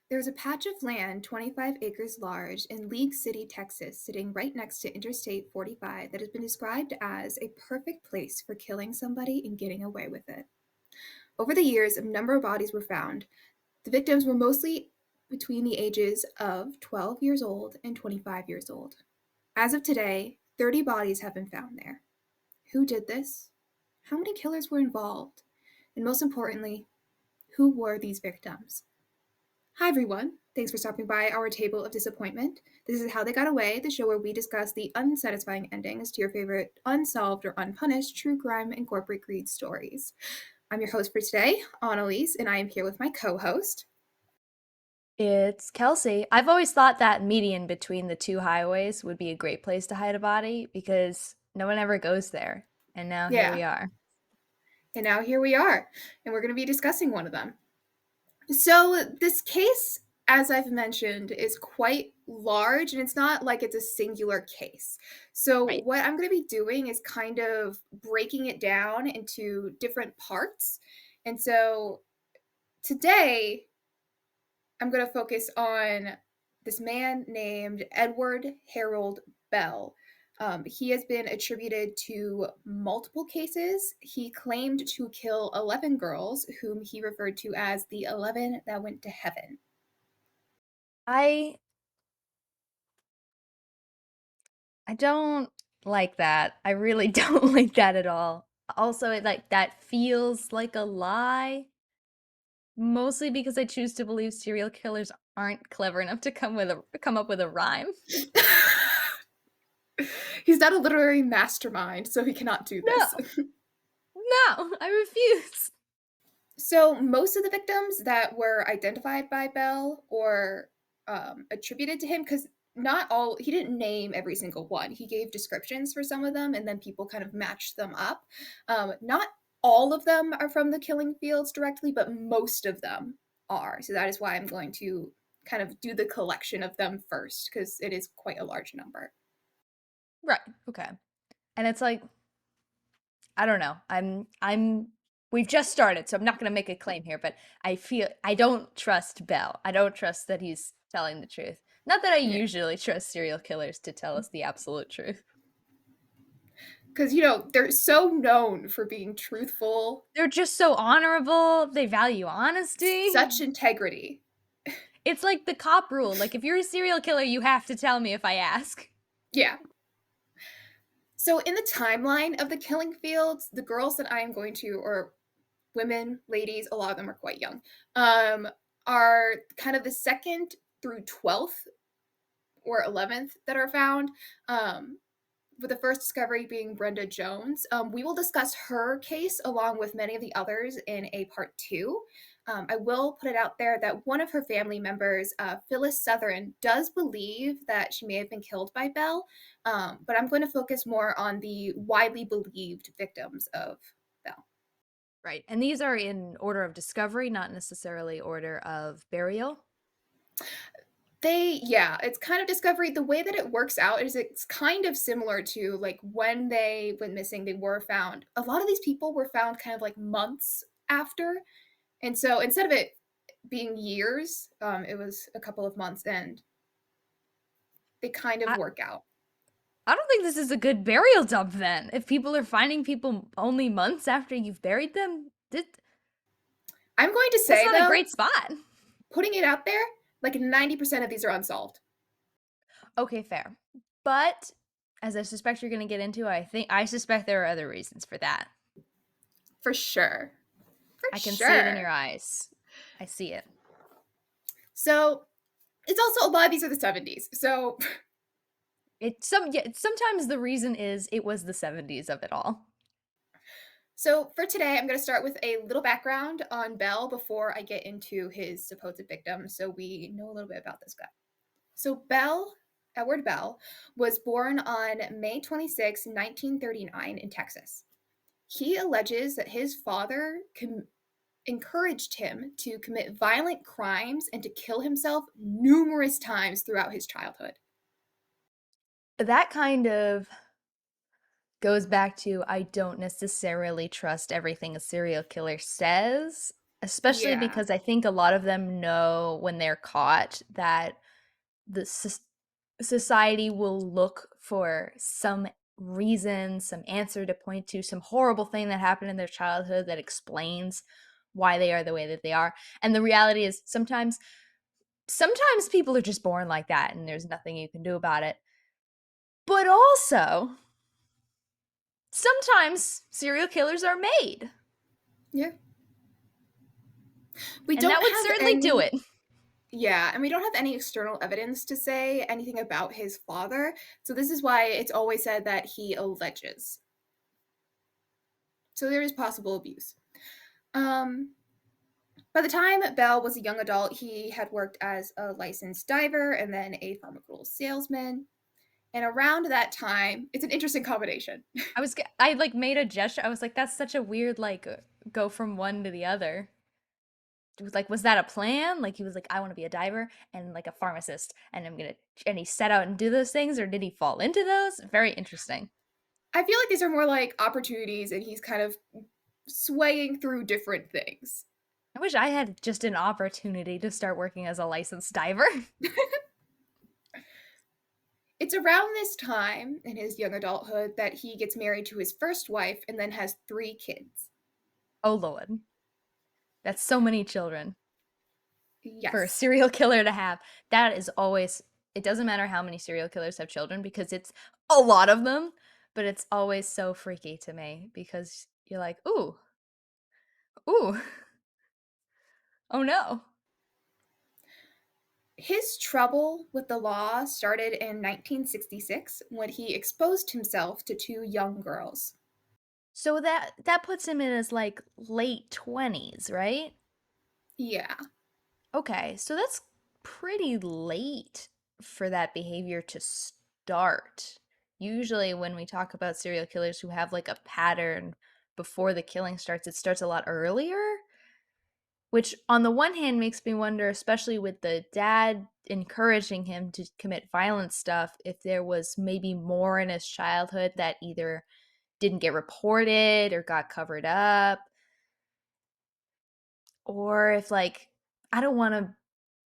There's a patch of land 25 acres large in League City, Texas, sitting right next to Interstate 45 that has been described as a perfect place for killing somebody and getting away with it. Over the years, a number of bodies were found. The victims were mostly between the ages of 12 years old and 25 years old. As of today, 30 bodies have been found there. Who did this? How many killers were involved? And most importantly, who were these victims? Hi, everyone. Thanks for stopping by our table of disappointment. This is How They Got Away, the show where we discuss the unsatisfying endings to your favorite unsolved or unpunished true crime and corporate greed stories. I'm your host for today, Annalise, and I am here with my co-host. It's Kelsey. I've always thought that median between the two highways would be a great place to hide a body because no one ever goes there. And now here Yeah, we are. and now here we are, and we're going to be discussing one of them. So, this case, as I've mentioned, is quite large and it's not like it's a singular case. So, Right. what I'm going to be doing is kind of breaking it down into different parts. And so, today I'm going to focus on this man named Edward Harold Bell. He has been attributed to multiple cases. He claimed to kill 11 girls, whom he referred to as the 11 that went to heaven. I I don't like that. I really don't like that at all. Also, that feels like a lie, mostly because I choose to believe serial killers aren't clever enough to come up with a rhyme. He's not a literary mastermind, so he cannot do this. No. No, I refuse. So most of the victims that were identified by Bell or attributed to him, because not all, he didn't name every single one. He gave descriptions for some of them, and then people kind of matched them up. Not all of them are from the killing fields directly, but most of them are. So that is why I'm going to kind of do the collection of them first, because it is quite a large number. Right. Okay. And it's like I don't know. We've just started, so I'm not going to make a claim here, but I feel I don't trust Bell. I don't trust that he's telling the truth. Not that I Yeah. usually trust serial killers to tell us the absolute truth. Because, they're so known for being truthful, They're just so honorable. They value honesty. such integrity. It's like the cop rule. Like if you're a serial killer, you have to tell me if I ask. Yeah. So, in the timeline of the killing fields, the girls that I am going to, or women, ladies, a lot of them are quite young, are kind of the second through 12th or 11th that are found. With the first discovery being Brenda Jones. We will discuss her case along with many of the others in a part two. I will put it out there that one of her family members, Phyllis Southern, does believe that she may have been killed by Bell, but I'm going to focus more on the widely believed victims of Bell. Right. And these are in order of discovery, not necessarily order of burial. Yeah, it's kind of discovery. The way that it works out is it's kind of similar to like when they went missing, they were found. A lot of these people were found kind of like months after. And so instead of it being years, it was a couple of months, and they kind of I, work out. I don't think this is a good burial dump then. If people are finding people only months after you've buried them, I'm going to that's say, not a though, great spot. putting it out there, like 90% of these are unsolved. Okay, fair. But as I suspect you're going to get into, I suspect there are other reasons for that. For sure. For I can see it in sure. your eyes. I see it. So it's also a lot of these are the 70s. So Sometimes the reason is it was the 70s of it all. for today, I'm going to start with a little background on Bell before I get into his supposed victim, so we know a little bit about this guy. So Edward Bell, was born on May 26, 1939 in Texas. He alleges that his father encouraged him to commit violent crimes and to kill himself numerous times throughout his childhood. That kind of goes back to I don't necessarily trust everything a serial killer says. especially Yeah. because I think a lot of them know when they're caught that the society will look for some reason, some answer to point to, some horrible thing that happened in their childhood that explains why they are the way that they are. And the reality is sometimes people are just born like that and there's nothing you can do about it. But also, sometimes serial killers are made. Yeah. We And that don't would have certainly do any it. Yeah, and we don't have any external evidence to say anything about his father. So this is why it's always said that he alleges. So there is possible abuse. Um, by the time Bell was a young adult, he had worked as a licensed diver and then a pharmaceutical salesman. And around that time, it's an interesting combination. I like made a gesture. I was like, that's such a weird like go from one to the other. It was like, was that a plan? Like he was like, I want to be a diver and like a pharmacist, and and he set out and do those things, or did he fall into those? Very interesting. I feel like these are more like opportunities, and he's kind of swaying through different things. I wish I had just an opportunity to start working as a licensed diver. It's around this time in his young adulthood that he gets married to his first wife and then has 3 kids. Oh Lord, that's so many children for a Yes, serial killer to have. That is always. It doesn't matter how many serial killers have children because it's a lot of them, but it's always so freaky to me because you're like, ooh, ooh, oh no. his trouble with the law started in 1966 when he exposed himself to 2 young girls. So that puts him in his like late 20s, right? Yeah. Okay, so that's pretty late for that behavior to start. Usually when we talk about serial killers who have like a pattern before the killing starts, it starts a lot earlier, which on the one hand makes me wonder, especially with the dad encouraging him to commit violent stuff, if there was maybe more in his childhood that either didn't get reported or got covered up, or if like I don't want to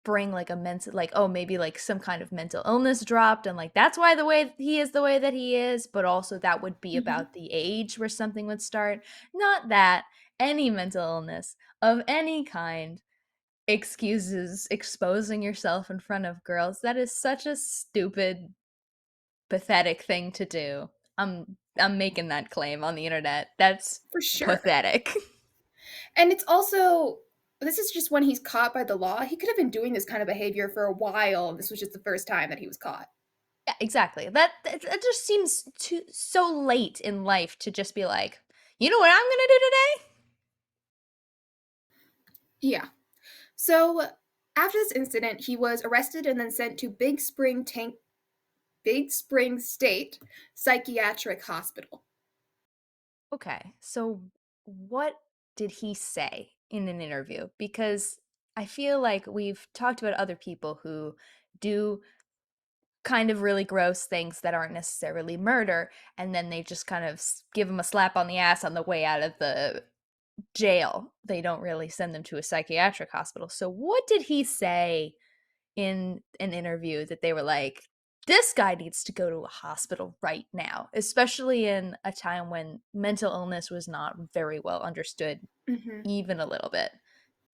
bring like a mental like oh maybe like some kind of mental illness dropped and like that's why the way he is the way that he is, but also that would be Mm-hmm. about the age where something would start. Not that any mental illness of any kind excuses exposing yourself in front of girls. That is such a stupid, pathetic thing to do. I'm making that claim on the internet. That's For sure. pathetic. And it's also, this is just when he's caught by the law. He could have been doing this kind of behavior for a while, and this was just the first time that he was caught. Yeah, exactly. That just seems too so late in life to just be like, you know what I'm gonna do today? Yeah. So after this incident, he was arrested and then sent to Big Spring State Psychiatric Hospital. Okay, so what did he say in an interview? Because I feel like we've talked about other people who do kind of really gross things that aren't necessarily murder, and then they just kind of give them a slap on the ass on the way out of the jail. They don't really send them to a psychiatric hospital. So what did he say in an interview that they were like, this guy needs to go to a hospital right now, especially in a time when mental illness was not very well understood, Mm-hmm. even a little bit.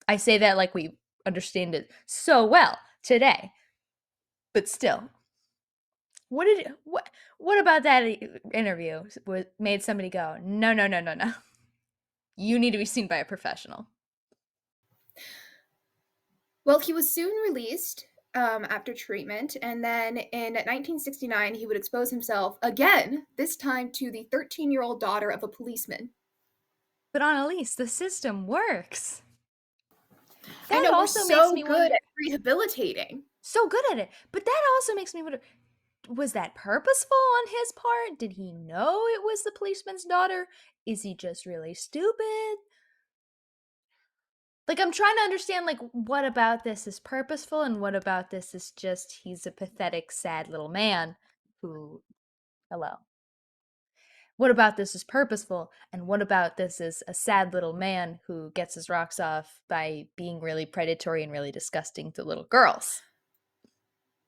I say that like we understand it so well today, but still, what about that interview made somebody go, no, no, no, no, no? You need to be seen by a professional. Well, he was soon released after treatment, and then in 1969, he would expose himself again, this time to the 13-year-old daughter of a policeman. But Annalise, the system works. I That know we're also makes so me good wonder. at rehabilitating. So good at it. But that also makes me wonder, was that purposeful on his part? Did he know it was the policeman's daughter? Is he just really stupid? Like I'm trying to understand like what about this is purposeful and what about this is just he's a pathetic sad little man who hello. What about this is purposeful? And what about this is a sad little man who gets his rocks off by being really predatory and really disgusting to little girls?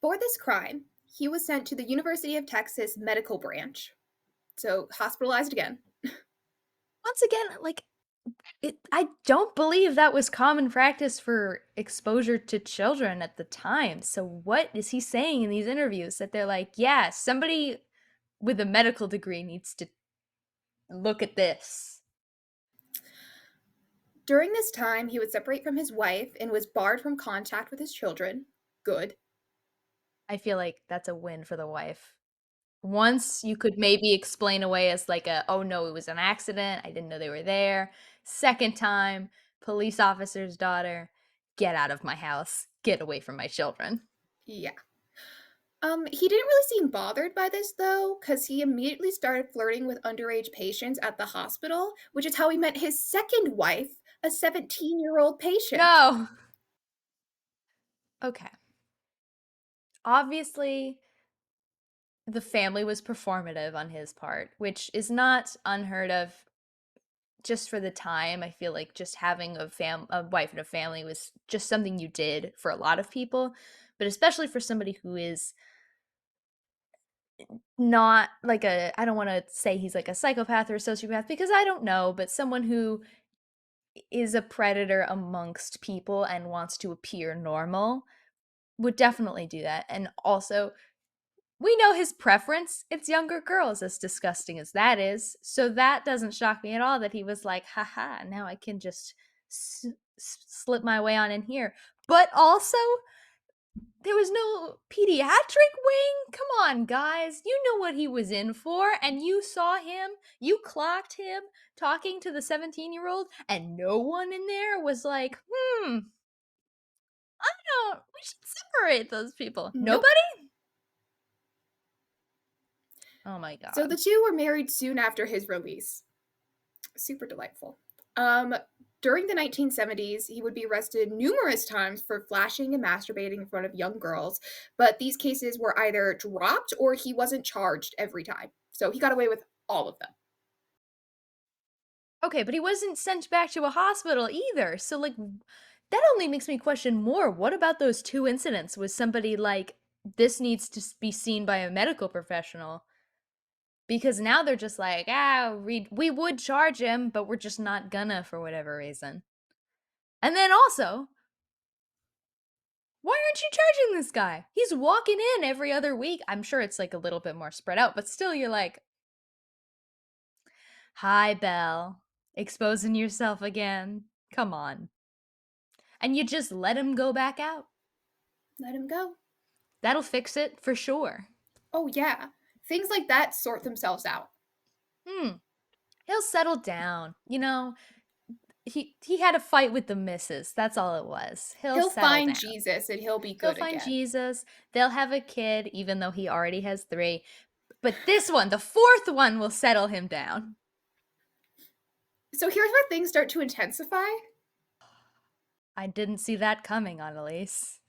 For this crime, he was sent to the University of Texas medical branch, so hospitalized again. Once again, like, I don't believe that was common practice for exposure to children at the time. So what is he saying in these interviews that they're like, yeah, somebody with a medical degree needs to look at this? During this time, he would separate from his wife and was barred from contact with his children. Good. I feel like that's a win for the wife. Once you could maybe explain away as like a, oh no, it was an accident. I didn't know they were there. Second time, police officer's daughter, get out of my house. Get away from my children. Yeah. He didn't really seem bothered by this though, because he immediately started flirting with underage patients at the hospital, which is how he met his second wife, a 17-year-old patient. No. Okay. Obviously, the family was performative on his part, which is not unheard of just for the time. I feel like just having a wife and a family was just something you did for a lot of people, but especially for somebody who is not like a, I don't want to say he's like a psychopath or a sociopath because I don't know, but someone who is a predator amongst people and wants to appear normal would definitely do that. And also, we know his preference. It's younger girls, as disgusting as that is. So that doesn't shock me at all that he was like, haha, now I can just slip my way on in here. But also, there was no pediatric wing. Come on, guys. You know what he was in for, and you saw him, you clocked him talking to the 17-year-old, and no one in there was like, I don't, we should separate those people. Nope. Nobody? Oh my So God. the two were married soon after his release. Super delightful. Um, During the 1970s, he would be arrested numerous times for flashing and masturbating in front of young girls, but these cases were either dropped or he wasn't charged every time. So he got away with all of them. Okay, but he wasn't sent back to a hospital either. So, like, that only makes me question more. What about those two incidents? Was somebody like, this needs to be seen by a medical professional? Because now they're just like, we would charge him, but we're just not gonna for whatever reason. And then also, why aren't you charging this guy? He's walking in every other week. I'm sure it's like a little bit more spread out, but still, you're like, hi, Belle, exposing yourself again. Come on. And you just let him go back out. Let him go. That'll fix it for sure. Oh, yeah. Things like that sort themselves out. Hmm. He'll settle down. You know, he had a fight with the missus. That's all it was. He'll He'll settle find down. Jesus and he'll be He'll good find again. Jesus. They'll have a kid, even though he already has three. But this one, the fourth one, will settle him down. So here's where things start to intensify. I didn't see that coming, Annalise.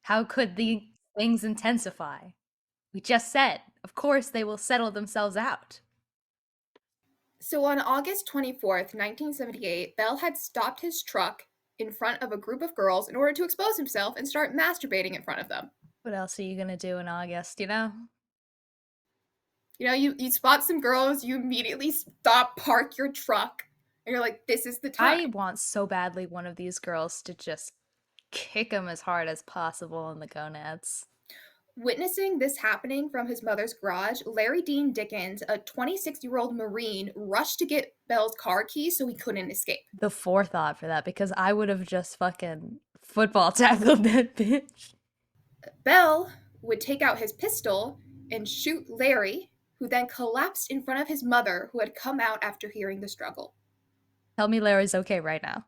How could the things intensify? We just said, of course, they will settle themselves out. So on August 24th, 1978, Bell had stopped his truck in front of a group of girls in order to expose himself and start masturbating in front of them. What else are you gonna do in August, you know? You know, you spot some girls, you immediately stop, park your truck, and you're like, this is the I time. want so badly one of these girls to just kick him as hard as possible in the gonads. Witnessing this happening from his mother's garage, Larry Dean Dickens, a 26-year-old Marine, rushed to get Bell's car keys so he couldn't escape. The forethought for that, because I would have just fucking football tackled that bitch. Bell would take out his pistol and shoot Larry, who then collapsed in front of his mother, who had come out after hearing the struggle. Tell me Larry's okay right now.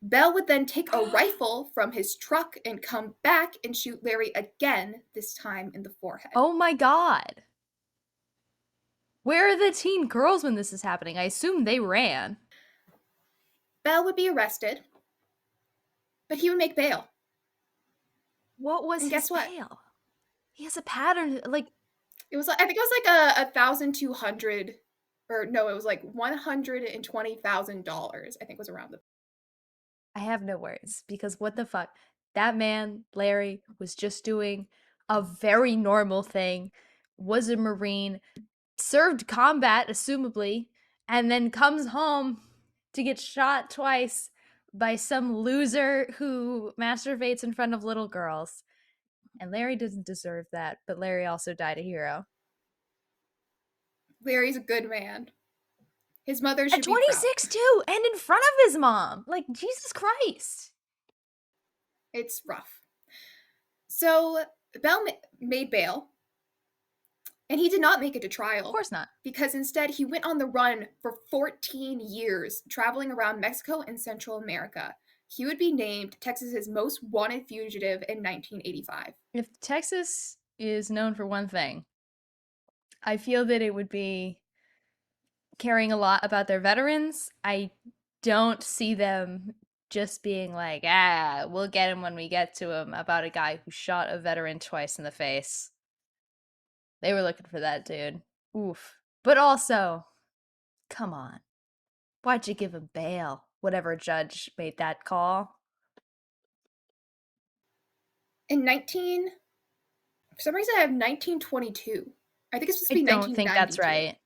Bell would then take a rifle from his truck and come back and shoot Larry again, this time in the forehead. Oh my god. Where are the teen girls when this is happening? I assume they ran. Bell would be arrested, but he would make bail. What was And his guess what? bail? He has a pattern. Like, It was like I think it was like a 1,200 or no, it was like $120,000, I think was around the I have no words because what the fuck? That man, Larry, was just doing a very normal thing, was a Marine, served combat, assumably, and then comes home to get shot twice by some loser who masturbates in front of little girls. And Larry doesn't deserve that, but Larry also died a hero. Larry's a good man. His mother At should be proud. 26, too, and in front of his mom. Like, Jesus Christ. It's rough. So Bell made bail, and he did not make it to Of trial course not. because instead he went on the run for 14 years, traveling around Mexico and Central America. He would be named Texas's most wanted fugitive in 1985. If Texas is known for one thing, I feel that it would be caring a lot about their veterans. I don't see them just being like, we'll get him when we get to him about a guy who shot a veteran twice in the face. They were looking for that dude. Oof. But also, come on. Why'd you give him bail? Whatever judge made that call. In 19, for some reason I have 1922. I think it's supposed to I be don't think that's 1992. right.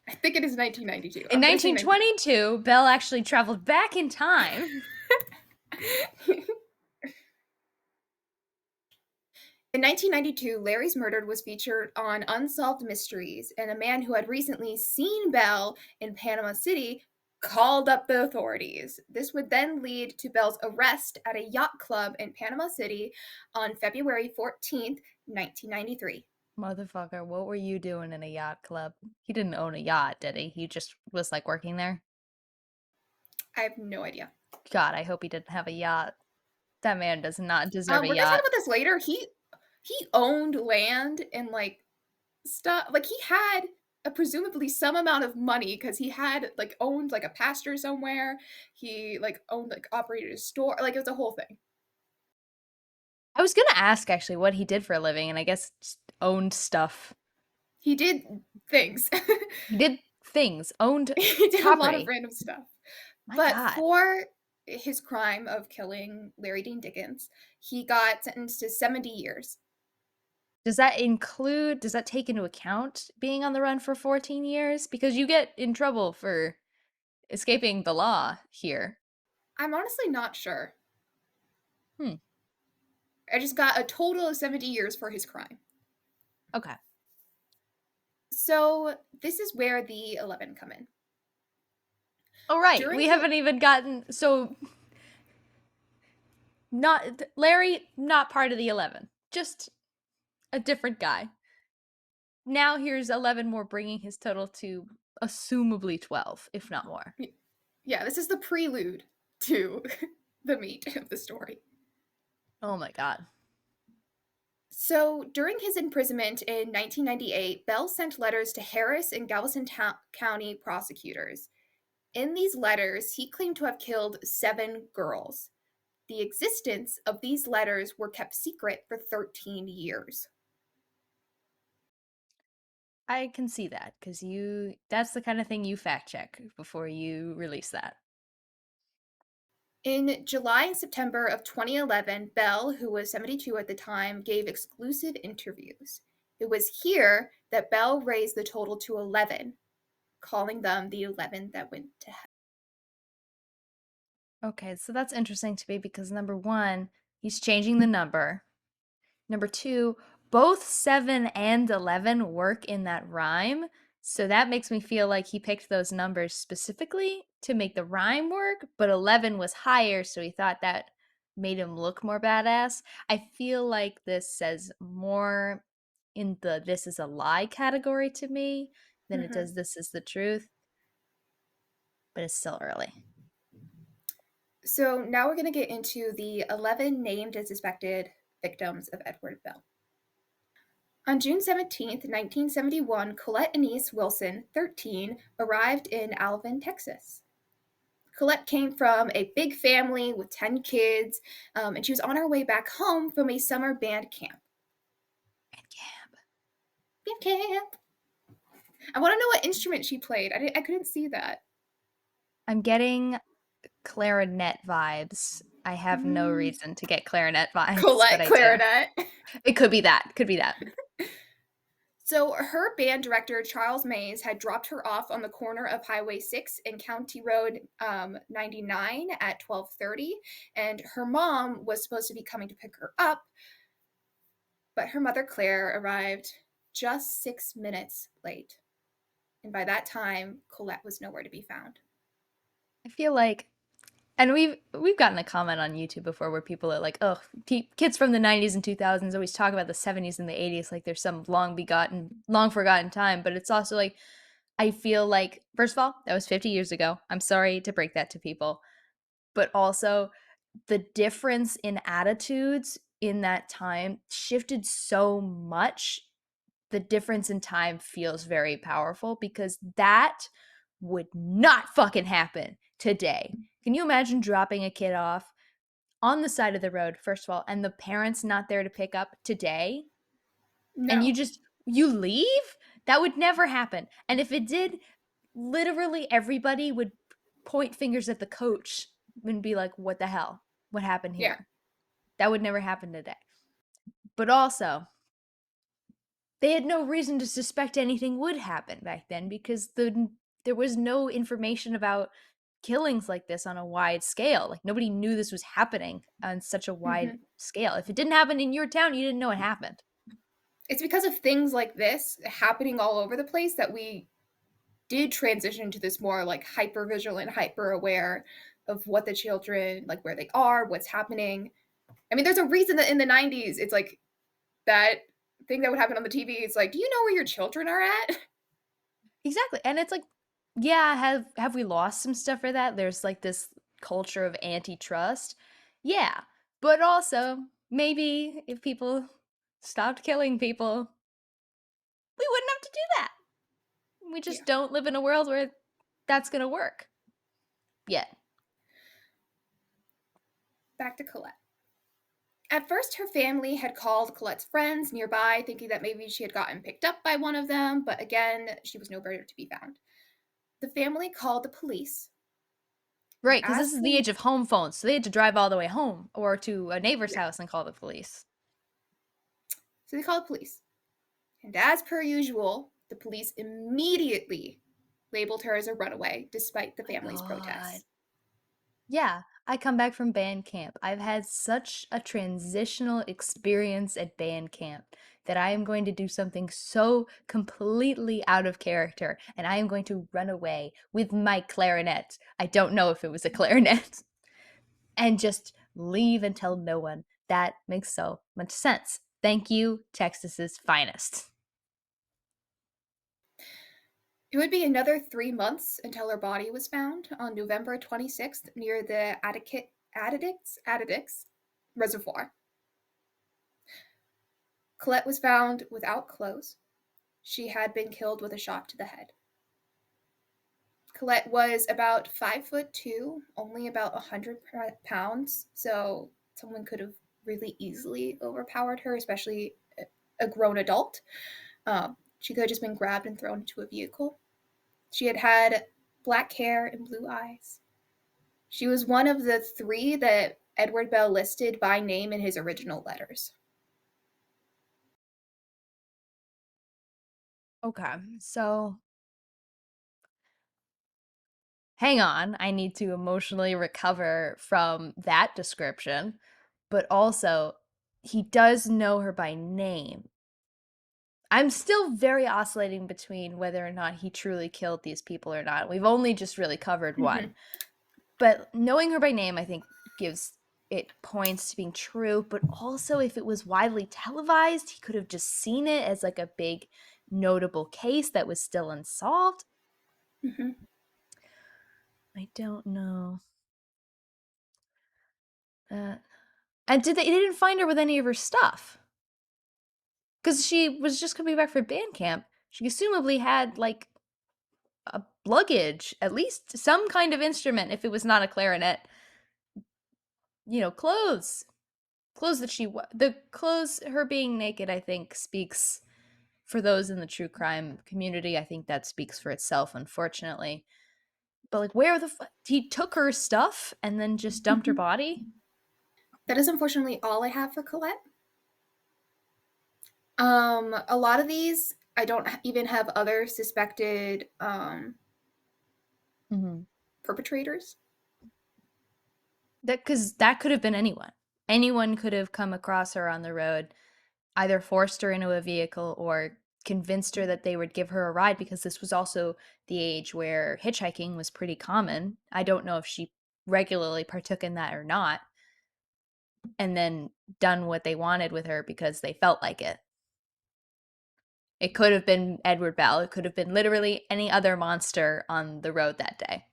I think it is 1992. In I'm gonna say 1922, Bell actually traveled back in time. 19. In 1992, Larry's Murder was featured on Unsolved Mysteries, and a man who had recently seen Bell in Panama City called up the authorities. This would then lead to Bell's arrest at a yacht club in Panama City on February 14th, 1993. Motherfucker, what were you doing in a yacht club? He didn't own a yacht, did he? He just was like working there. I have no idea. God, I hope he didn't have a yacht. That man does not deserve a We're gonna talk yacht. about this later. He owned land and like stuff. Like he had a presumably some amount of money because he had like owned like a pasture somewhere. He like owned like operated a store. Like it was a whole thing. I was gonna ask actually what he did for a living, and I guess just owned stuff. He did things. He did things, owned He did a lot of property. random stuff. My But God. for his crime of killing Larry Dean Dickens, he got sentenced to 70 years. Does that take into account being on the run for 14 years? Because you get in trouble for escaping the law here. I'm honestly not sure. Hmm. I just got a total of 70 years for his crime. Okay. So this is where the 11 come in. All right. During We his, haven't even gotten so not Larry, not part of the 11. Just a different guy. Now here's 11 more, bringing his total to assumably 12, if not more. yeah, this is the prelude to the meat of the story. Oh my God. So during his imprisonment in 1998, Bell sent letters to Harris and Galveston County prosecutors. In these letters, he claimed to have killed 7 girls. The existence of these letters were kept secret for 13 years. I can see that because that's the kind of thing you fact check before you release that. In July and September of 2011, Bell, who was 72 at the time, gave exclusive interviews. It was here that Bell raised the total to 11, calling them the 11 that went to hell. Okay, so that's interesting to me because number one, he's changing the number. Number two, both 7 and 11 work in that rhyme. So that makes me feel like he picked those numbers specifically to make the rhyme work, but 11 was higher, so he thought that made him look more badass. I feel like this says more in the this is a lie category to me than it Mm-hmm. does this is the truth, but it's still early. So now we're going to get into the 11 named and suspected victims of Edward Bell. On June 17th, 1971, Colette Anise Wilson, 13, arrived in Alvin, Texas. Colette came from a big family with 10 kids, and she was on her way back home from a summer band camp. And Cam. Band camp. I want to know what instrument she played. I couldn't see that. I'm getting clarinet vibes. I have no Mm, reason to get clarinet vibes, but Colette I do. clarinet. It could be that. Could be that. So her band director Charles Mays had dropped her off on the corner of Highway 6 and County Road 99 at 12:30, and her mom was supposed to be coming to pick her up, but her mother Claire arrived just 6 minutes late, and by that time Colette was nowhere to be found. I feel like, and we've gotten a comment on YouTube before where people are like, "Oh, kids from the '90s and 2000s always talk about the '70s and the '80s like there's some long forgotten time." But it's also like, I feel like, first of all, that was 50 years ago. I'm sorry to break that to people, but also the difference in attitudes in that time shifted so much. The difference in time feels very powerful because that would not fucking happen today. Can you imagine dropping a kid off on the side of the road, first of all, and the parents not there to pick up today, and No. you leave? That would never happen. And if it did, literally everybody would point fingers at the coach and be like, "What the hell? What happened Yeah. here?" That would never happen today. But also, they had no reason to suspect anything would happen back then because there was no information about killings like this on a wide scale. Like nobody knew this was happening on such a wide Mm-hmm. scale. If it didn't happen in your town, you didn't know it happened. It's because of things like this happening all over the place that we did transition to this more like hyper vigilant, hyper aware of what the children, like where they are, what's happening. I mean, there's a reason that in the 90s, it's like that thing that would happen on the TV. It's like, do you know where your children are at? Exactly. And it's like, yeah, have we lost some stuff for that? There's like this culture of antitrust. Yeah. But also, maybe if people stopped killing people, we wouldn't have to do that. We Yeah. just don't live in a world where that's going to work yet. Back to Colette. At first, her family had called Colette's friends nearby, thinking that maybe she had gotten picked up by one of them, but again, she was nowhere to be found. The family called the police, and Right, because as this is the age police, of home phones, so they had to drive all the way home or to a neighbor's yeah, house and call the police. so they called police. And as per usual, the police immediately labeled her as a runaway, despite the My family's God. protests. Yeah, I come back from band camp. I've had such a transitional experience at band camp that I am going to do something so completely out of character, and I am going to run away with my clarinet. I don't know if it was a clarinet. And just leave and tell no one. That makes so much sense. Thank you, Texas's finest. It would be another 3 months until her body was found on November 26th near the Addicts Reservoir. Colette was found without clothes. She had been killed with a shot to the head. Colette was about 5'2", only about 100 pounds, so someone could have really easily overpowered her, especially a grown adult. She could have just been grabbed and thrown into a vehicle. She had had black hair and blue eyes. She was one of the three that Edward Bell listed by name in his original letters. Okay, so hang on. I need to emotionally recover from that description. But also, he does know her by name. I'm still very oscillating between whether or not he truly killed these people or not. We've only just really covered one. Mhm. But knowing her by name, I think, gives it points to being true. But also, if it was widely televised, he could have just seen it as like a big, notable case that was still unsolved. Mhm. I don't know. Uh, and they didn't find her with any of her stuff because she was just coming back from band camp. She assumably had like a luggage, at least some kind of instrument. If it was not a clarinet, clothes, clothes that the clothes, her being naked, I think speaks for those in the true crime community, I think that speaks for itself, unfortunately. But like, where the he took her stuff and then just dumped her body? That is unfortunately all I have for Colette. A lot of these, I don't even have other suspected Mhm. perpetrators. That because that could have been anyone. Anyone could have come across her on the road, either forced her into a vehicle or convinced her that they would give her a ride, because this was also the age where hitchhiking was pretty common. I don't know if she regularly partook in that or not, and then done what they wanted with her because they felt like it. It could have been Edward Bell. It could have been literally any other monster on the road that day.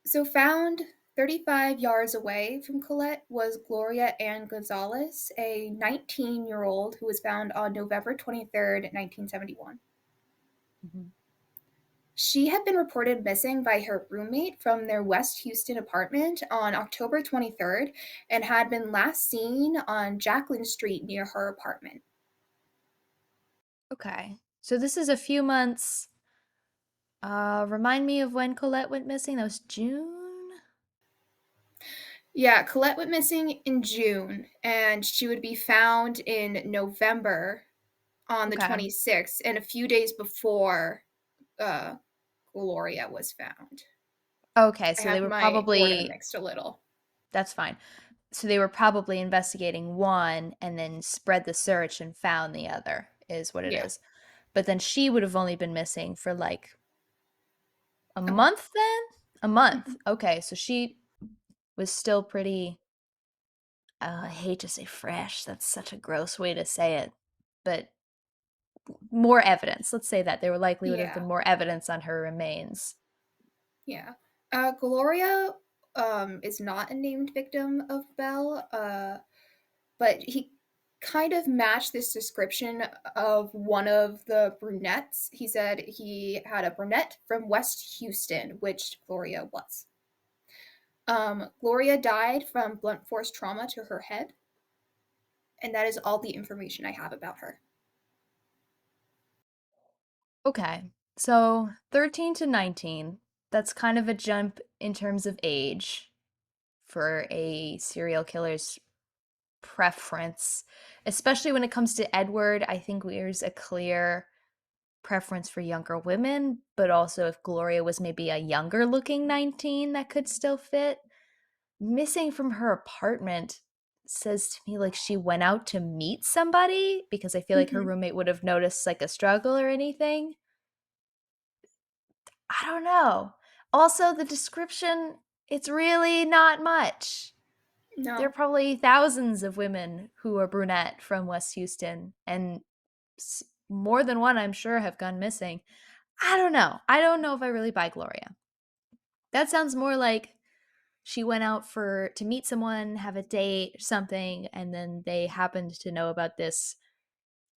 So, found 35 yards away from Colette was Gloria Ann Gonzalez, a 19-year-old who was found on November 23rd, 1971. Mhm. She had been reported missing by her roommate from their West Houston apartment on October 23rd and had been last seen on Jacqueline Street near her apartment. Okay. So this is a few months. Remind me of when Colette went missing. That was June? Yeah, Colette went missing in June and she would be found in November on the Okay. 26th and a few days before uh, Gloria was found. Okay, I so they have were my order probably mixed a little. that's fine. So they were probably investigating one and then spread the search and found the other, is what it Yeah, is. But then she would have only been missing for like a a month. month then? A month. Mhm. Okay, so she was still pretty, I hate to say fresh. That's such a gross way to say it. But more evidence. Let's say that there likely would have Yeah, been more evidence on her remains. yeah. Gloria is not a named victim of Bell, but he kind of matched this description of one of the brunettes. He said he had a brunette from West Houston, which Gloria was. Gloria died from blunt force trauma to her head, and that is all the information I have about her. Okay. So 13 to 19, that's kind of a jump in terms of age for a serial killer's preference, especially when it comes to Edward. I think there's a clear preference for younger women, but also if Gloria was maybe a younger looking 19, that could still fit. Missing from her apartment says to me like she went out to meet somebody, because I feel like her Mm-hmm. roommate would have noticed like a struggle or anything. I don't know. Also, the description, it's really not much. There are No. probably thousands of women who are brunette from West Houston, and more than one, I'm sure, have gone missing. I don't know. I don't know if I really buy Gloria. That sounds more like she went out for to meet someone, have a date, something, and then they happened to know about this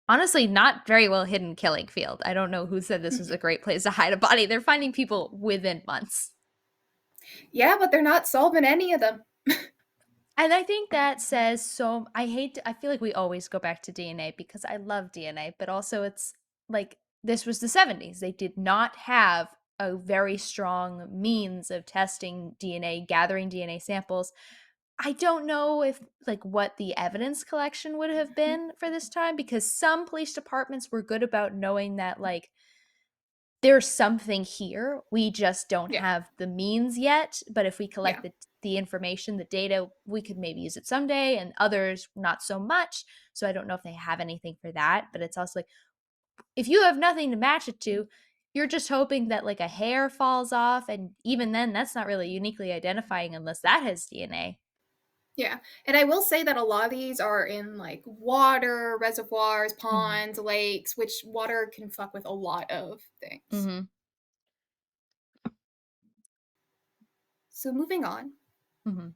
honestly not very well hidden killing field. I don't know who said this was a great place to hide a body. They're finding people within months. Yeah, but they're not solving any of them. And I think that says so. I feel like we always go back to DNA because I love DNA, but also it's like this was the 70s. They did not have a very strong means of testing DNA, gathering DNA samples. I don't know if like what the evidence collection would have been for this time, because some police departments were good about knowing that like there's something here. We just don't Yeah, have the means yet. But if we collect yeah, the information, the data, we could maybe use it someday, and others not so much. So I don't know if they have anything for that. But it's also like if you have nothing to match it to, you're just hoping that like a hair falls off. And even then, that's not really uniquely identifying unless that has DNA. yeah. And I will say that a lot of these are in like water, reservoirs, Mm-hmm. ponds, lakes, which water can fuck with a lot of things. Mm-hmm. So moving Mm-hmm.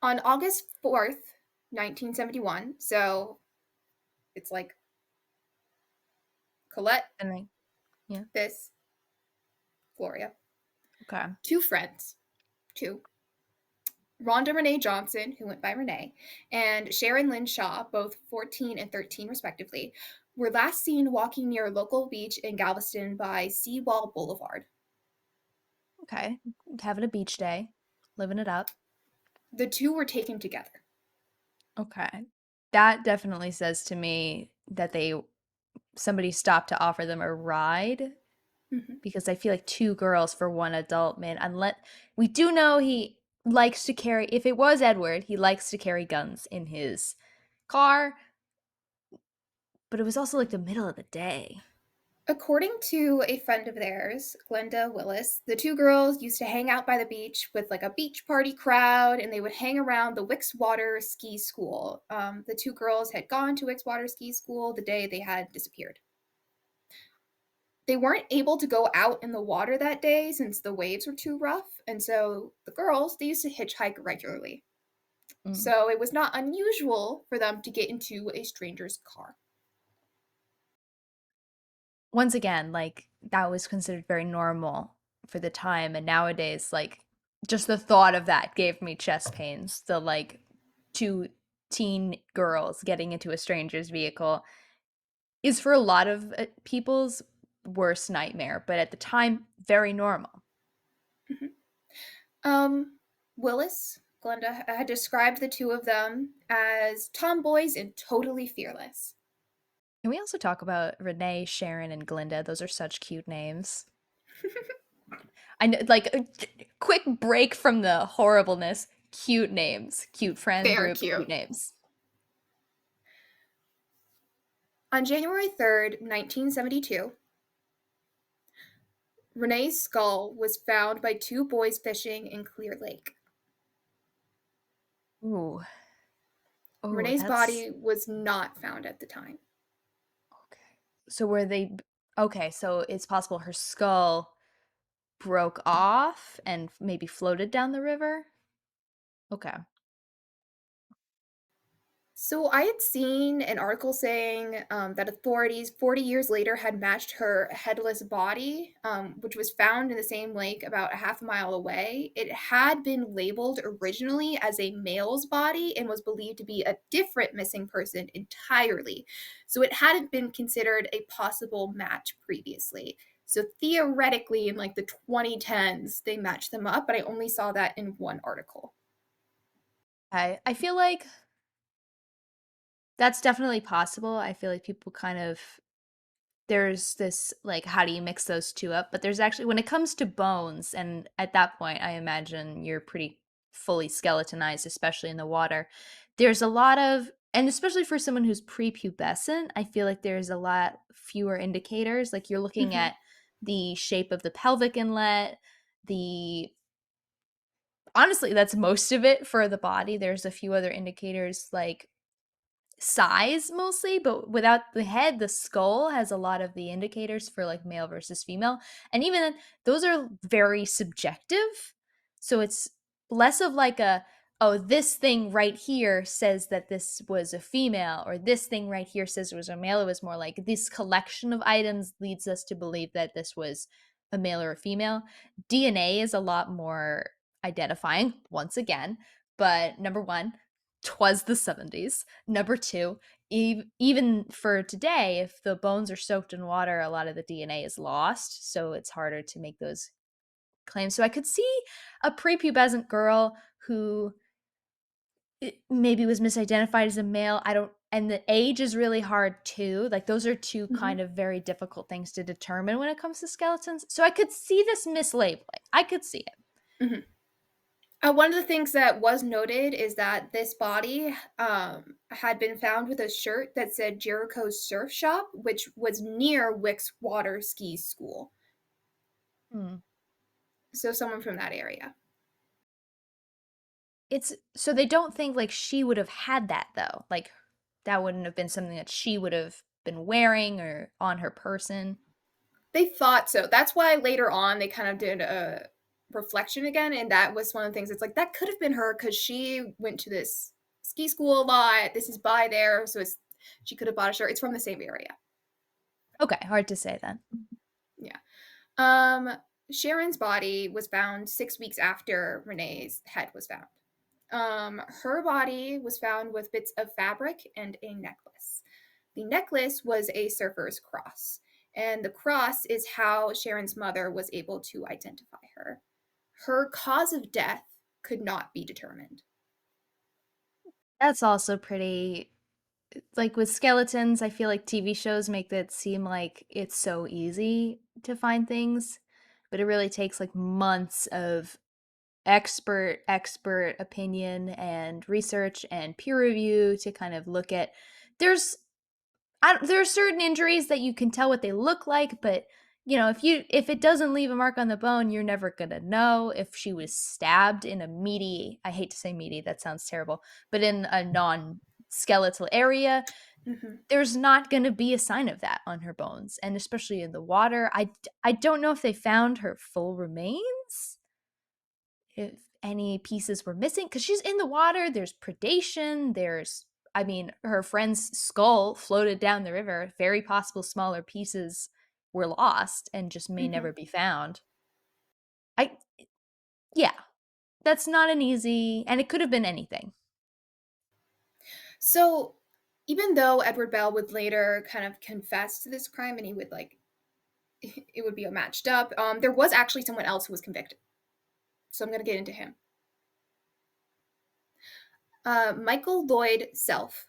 on August 4th, 1971, so it's like Colette, And I, yeah. this, Gloria, Okay. two friends, two. Rhonda Renee Johnson, who went by Renee, and Sharon Lynn Shaw, both 14 and 13 respectively, were last seen walking near a local beach in Galveston by Seawall Boulevard. Okay. Having a beach day, living it up. The two were taken together. Okay. That definitely says to me that somebody stopped to offer them a ride Mhm. because I feel like two girls for one adult, man. Unless we do know he likes to carry, if it was Edward, he likes to carry guns in his car, but it was also like the middle of the day. According to a friend of theirs, Glenda Willis, the two girls used to hang out by the beach with like a beach party crowd, and they would hang around the Wicks Water Ski School. The two girls had gone to Wicks Water Ski School the day they had disappeared. They weren't able to go out in the water that day since the waves were too rough, and so the girls, they used to hitchhike regularly. Mm. So it was not unusual for them to get into a stranger's car. Once again, like that was considered very normal for the time, and nowadays, like just the thought of that gave me chest pains. The like two teen girls getting into a stranger's vehicle is for a lot of people's worst nightmare, but at the time, very normal. Mhm. Um, Willis, Glenda, had described the two of them as tomboys and totally fearless. Can we also talk about Renee, Sharon, and Glinda? Those are such cute names. I know, like, quick break from the horribleness. Cute names, cute They friend are group, cute cute. names. On January 3rd, 1972, Renee's skull was found by two boys fishing in Clear Lake. Ooh, oh, Renee's that's body was not found at the time. okay. So were they okay? So it's possible her skull broke off and maybe floated down the river. Okay. So I had seen an article saying that authorities 40 years later had matched her headless body, which was found in the same lake about a half a mile away. It had been labeled originally as a male's body and was believed to be a different missing person entirely. So it hadn't been considered a possible match previously. So theoretically, in like the 2010s, they matched them up, but I only saw that in one article. I feel like that's definitely possible. I feel like people kind of there's this like how do you mix those two up? But there's actually when it comes to bones, and at that point I imagine you're pretty fully skeletonized, especially in the water. There's a lot of and especially for someone who's prepubescent, I feel like there's a lot fewer indicators. Like you're looking Mhm, at the shape of the pelvic inlet, the honestly, that's most of it for the body. There's a few other indicators like size mostly, but without the head, the skull has a lot of the indicators for like male versus female. And even then, those are very subjective. So it's less of like a, oh, this thing right here says that this was a female, or this thing right here says it was a male. It was more like this collection of items leads us to believe that this was a male or a female. DNA is a lot more identifying once again. But number one, twas the 70s. Number two, even for today, if the bones are soaked in water, a lot of the DNA is lost. So it's harder to make those claims. So I could see a prepubescent girl who maybe was misidentified as a male. I don't, and the age is really hard too. Like those are two mhm, kind of very difficult things to determine when it comes to skeletons. So I could see this mislabeling. I could see it. mhm. One of the things that was noted is that this body had been found with a shirt that said Jericho's Surf Shop, which was near Wick's Water Ski School. Hmm. So, someone from that area. It's so they don't think like she would have had that though. Like that wouldn't have been something that she would have been wearing or on her person. They thought so. That's why later on they kind of did a reflection again. And that was one of the things it's like, that could have been her because she went to this ski school a lot. This is by there. So, she could have bought a shirt. It's from the same area. Okay, hard to say then. Yeah. Um, Sharon's body was found 6 weeks after Renee's head was found. Her body was found with bits of fabric and a necklace. The necklace was a surfer's cross, and the cross is how Sharon's mother was able to identify her. Her cause of death could not be determined. That's also pretty like, with skeletons, I feel like TV shows make that seem like it's so easy to find things, but it really takes, like, months of expert opinion and research and peer review to kind of look at there's there are certain injuries that you can tell what they look like, but, if it doesn't leave a mark on the bone, you're never gonna know if she was stabbed in a meaty I hate to say meaty, that sounds terrible, but in a non-skeletal area, Mhm. there's not gonna be a sign of that on her bones, and especially in the water. I don't know if they found her full remains, if any pieces were missing, because she's in the water, there's predation, her friend's skull floated down the river, very possible smaller pieces were lost and just may Mhm. never be found. I Yeah, that's not an easy and it could have been anything. So, even though Edward Bell would later kind of confess to this crime and he would like it would be a matched up, there was actually someone else who was convicted. So I'm going to get into him. Michael Lloyd Self,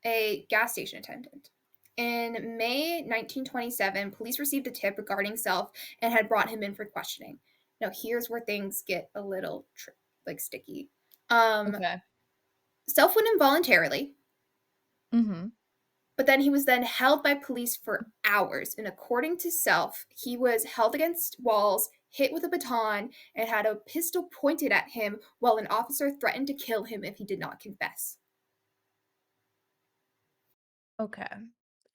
a gas station attendant. In May 1927, police received a tip regarding Self and had brought him in for questioning. Now, here's where things get a little sticky. Um, Okay. Self went involuntarily, Mhm. but then he was then held by police for hours. And according to Self, he was held against walls, hit with a baton, and had a pistol pointed at him while an officer threatened to kill him if he did not confess. Okay.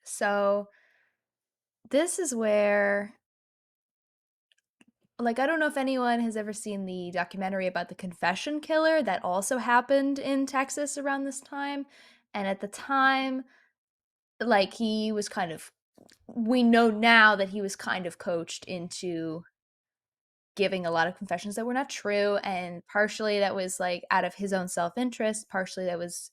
So, this is where like, I don't know if anyone has ever seen the documentary about the confession killer that also happened in Texas around this time, and at the time, like, he was kind of we know now that he was kind of coached into giving a lot of confessions that were not true, and partially that was, like, out of his own self-interest, partially that was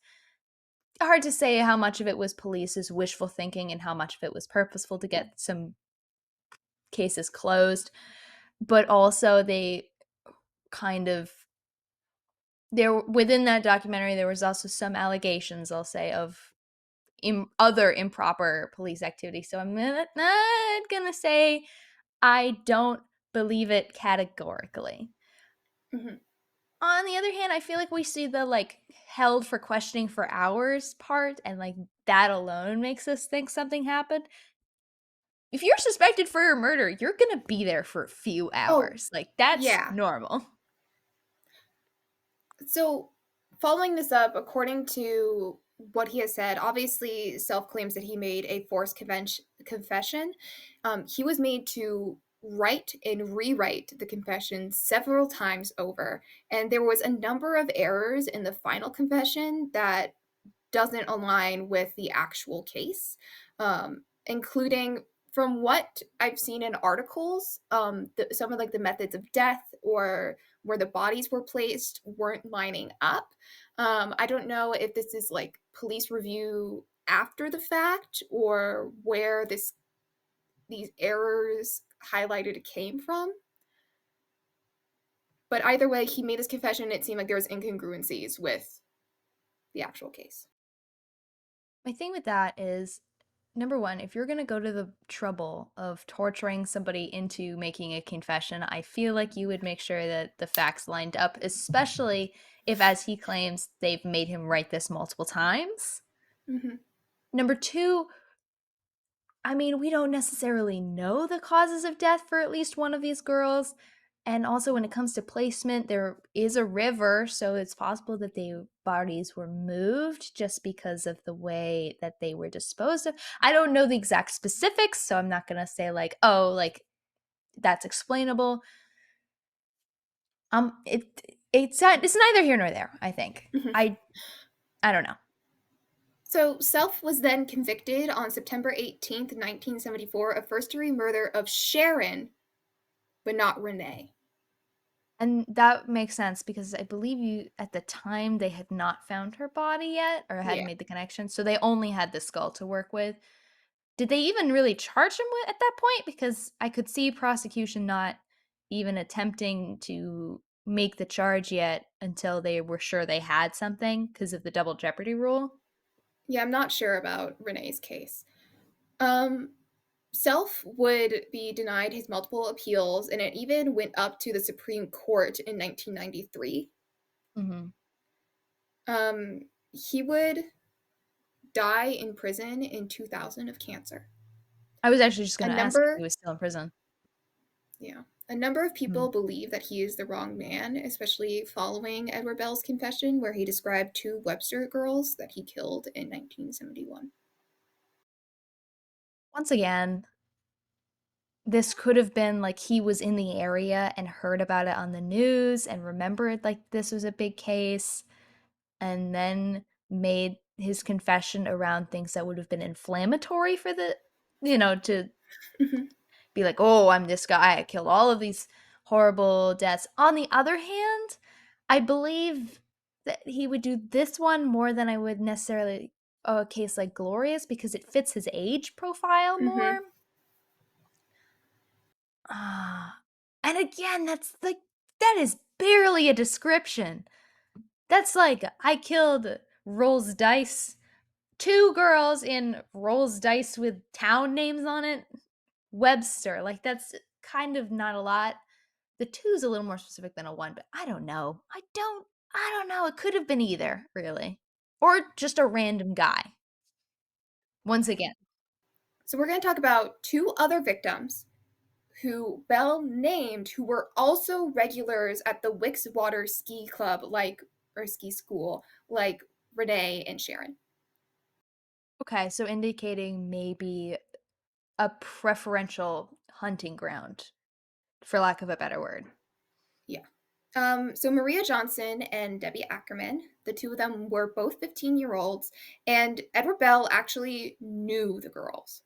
hard to say how much of it was police's wishful thinking and how much of it was purposeful to get some cases closed, but also they kind of there within that documentary, there was also some allegations, I'll say, of other improper police activity, so I'm not gonna say I don't believe it categorically. Mhm. On the other hand, I feel like we see the, like, held for questioning for hours part, and, like, that alone makes us think something happened. If you're suspected for a murder, you're gonna be there for a few Oh, hours, like, that's yeah. normal. So, following this up, according to what he has said, obviously self claims that he made a forced confession. He was made to write and rewrite the confession several times over. And there was a number of errors in the final confession that doesn't align with the actual case, including from what I've seen in articles, some of like the methods of death or where the bodies were placed weren't lining up. I don't know if this is like police review after the fact or where these errors highlighted came from. But either way, he made his confession. And it seemed like there was incongruencies with the actual case. My thing with that is number one, if you're gonna go to the trouble of torturing somebody into making a confession, I feel like you would make sure that the facts lined up, especially if, as he claims, they've made him write this multiple times. Hmm. Number two, I mean, we don't necessarily know the causes of death for at least one of these girls. And also, when it comes to placement, there is a river, so it's possible that the bodies were moved just because of the way that they were disposed of. I don't know the exact specifics, so I'm not gonna say like, oh, like that's explainable. It's neither here nor there. I think Hmm. I don't know. So, Self was then convicted on September 18th, 1974, of first degree murder of Sharon, but not Renee. And that makes sense because I believe you at the time, they had not found her body yet or hadn't Yeah. made the connection, so they only had the skull to work with. Did they even really charge him with at that point? Because I could see prosecution not even attempting to make the charge yet until they were sure they had something because of the double jeopardy rule. Yeah, I'm not sure about Renee's case. Um, Self would be denied his multiple appeals, and it even went up to the Supreme Court in 1993. Mhm. He would die in prison in 2000 of cancer. I was actually just A gonna ask if he number, was still in prison. yeah, a number of Hmm. people believe that he is the wrong man, especially following Edward Bell's confession, where he described two Webster girls that he killed in 1971. Once again, this could have been like he was in the area and heard about it on the news and remembered like this was a big case and then made his confession around things that would have been inflammatory for the to Mhm, be like, "Oh, I'm this guy. I killed all of these horrible deaths." On the other hand, I believe that he would do this one more than I would necessarily a case like Glorious because it fits his age profile more. mhm. Ah, and again, that's like that is barely a description. That's like I killed rolls dice, two girls in rolls dice with town names on it. Webster, like that's kind of not a lot. The two's a little more specific than a one, but I don't know. I don't know. It could have been either, really. Or just a random guy. Once again. So we're going to talk about two other victims who Bell named who were also regulars at the Wickswater Ski Club, like, or ski school, like Renee and Sharon. Okay, so indicating maybe a preferential hunting ground, for lack of a better word. Yeah. So Maria Johnson and Debbie Ackerman, the two of them were both 15-year-olds, and Edward Bell actually knew the girls.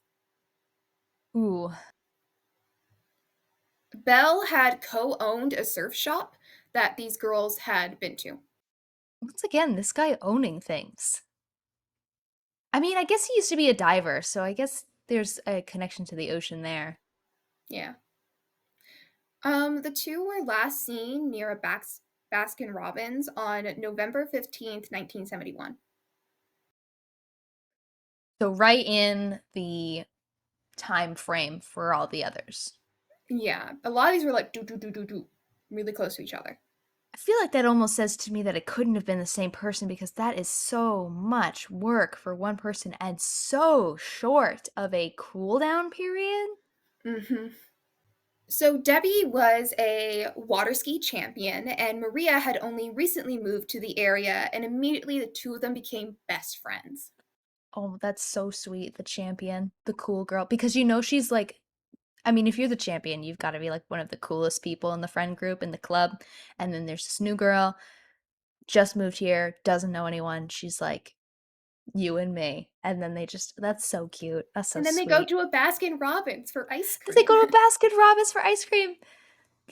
Ooh. Bell had co-owned a surf shop that these girls had been to. Once again, this guy owning things. I mean, I guess he used to be a diver, so I guess there's a connection to the ocean there. Yeah. The two were last seen near a Baskin Robbins on November 15th, 1971. So right in the time frame for all the others. Yeah, a lot of these were like do do do do do, really close to each other. I feel like that almost says to me that it couldn't have been the same person because that is so much work for one person and so short of a cooldown period. Hmm. So Debbie was a water ski champion, and Maria had only recently moved to the area, and immediately the two of them became best friends. Oh, that's so sweet. The champion, the cool girl. Because she's like, I mean, if you're the champion, you've got to be like one of the coolest people in the friend group, in the club. And then there's this new girl, just moved here, doesn't know anyone. She's like, you and me. And then that's so cute. That's so And then they go sweet. to a Baskin Robbins for ice Then they cream. go to Baskin Robbins for ice cream.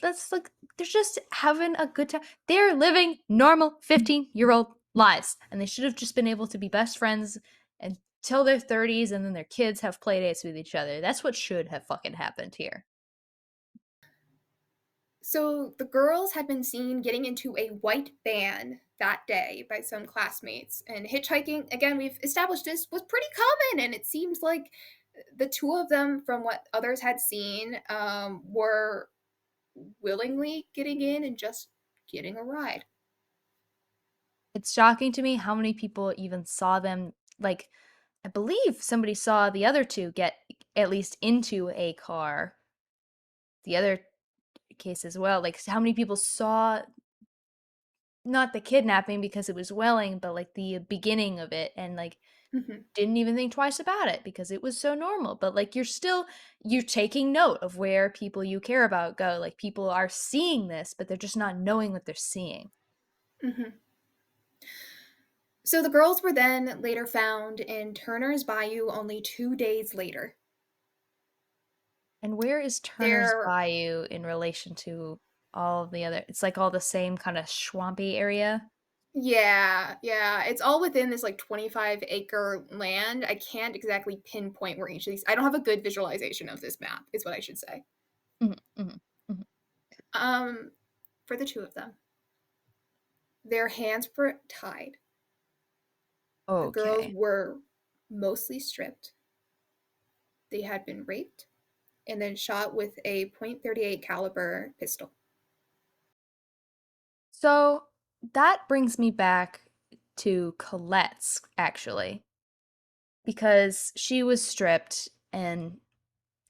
That's like they're just having a good time. They're living normal 15-year-old lives. And they should have just been able to be best friends until their 30s and then their kids have play dates with each other. That's what should have fucking happened here. So the girls had been seen getting into a white van that day by some classmates. And hitchhiking, again, we've established this was pretty common. And it seems like the two of them, from what others had seen, were willingly getting in and just getting a ride. It's shocking to me how many people even saw them. Like, I believe somebody saw the other two get at least into a car. The other case as well. Like, how many people saw not the kidnapping because it was Welling, but like the beginning of it and like Mhm, didn't even think twice about it because it was so normal. But like you're taking note of where people you care about go. Like people are seeing this, but they're just not knowing what they're seeing. mhm. So the girls were then later found in Turner's Bayou only 2 days later. And where is Turner's They're Bayou in relation to? all of the other it's like all the same kind of swampy area. Yeah, yeah, it's all within this, like, 25-acre land. I can't exactly pinpoint where each of these I don't have a good visualization of this map, is what I should say. Mhm, mhm, mhm. Um, for the 2 of them, their hands were tied. The girls Okay. were mostly stripped. They had been raped and then shot with a .38 caliber pistol. So that brings me back to Colette's actually, because she was stripped and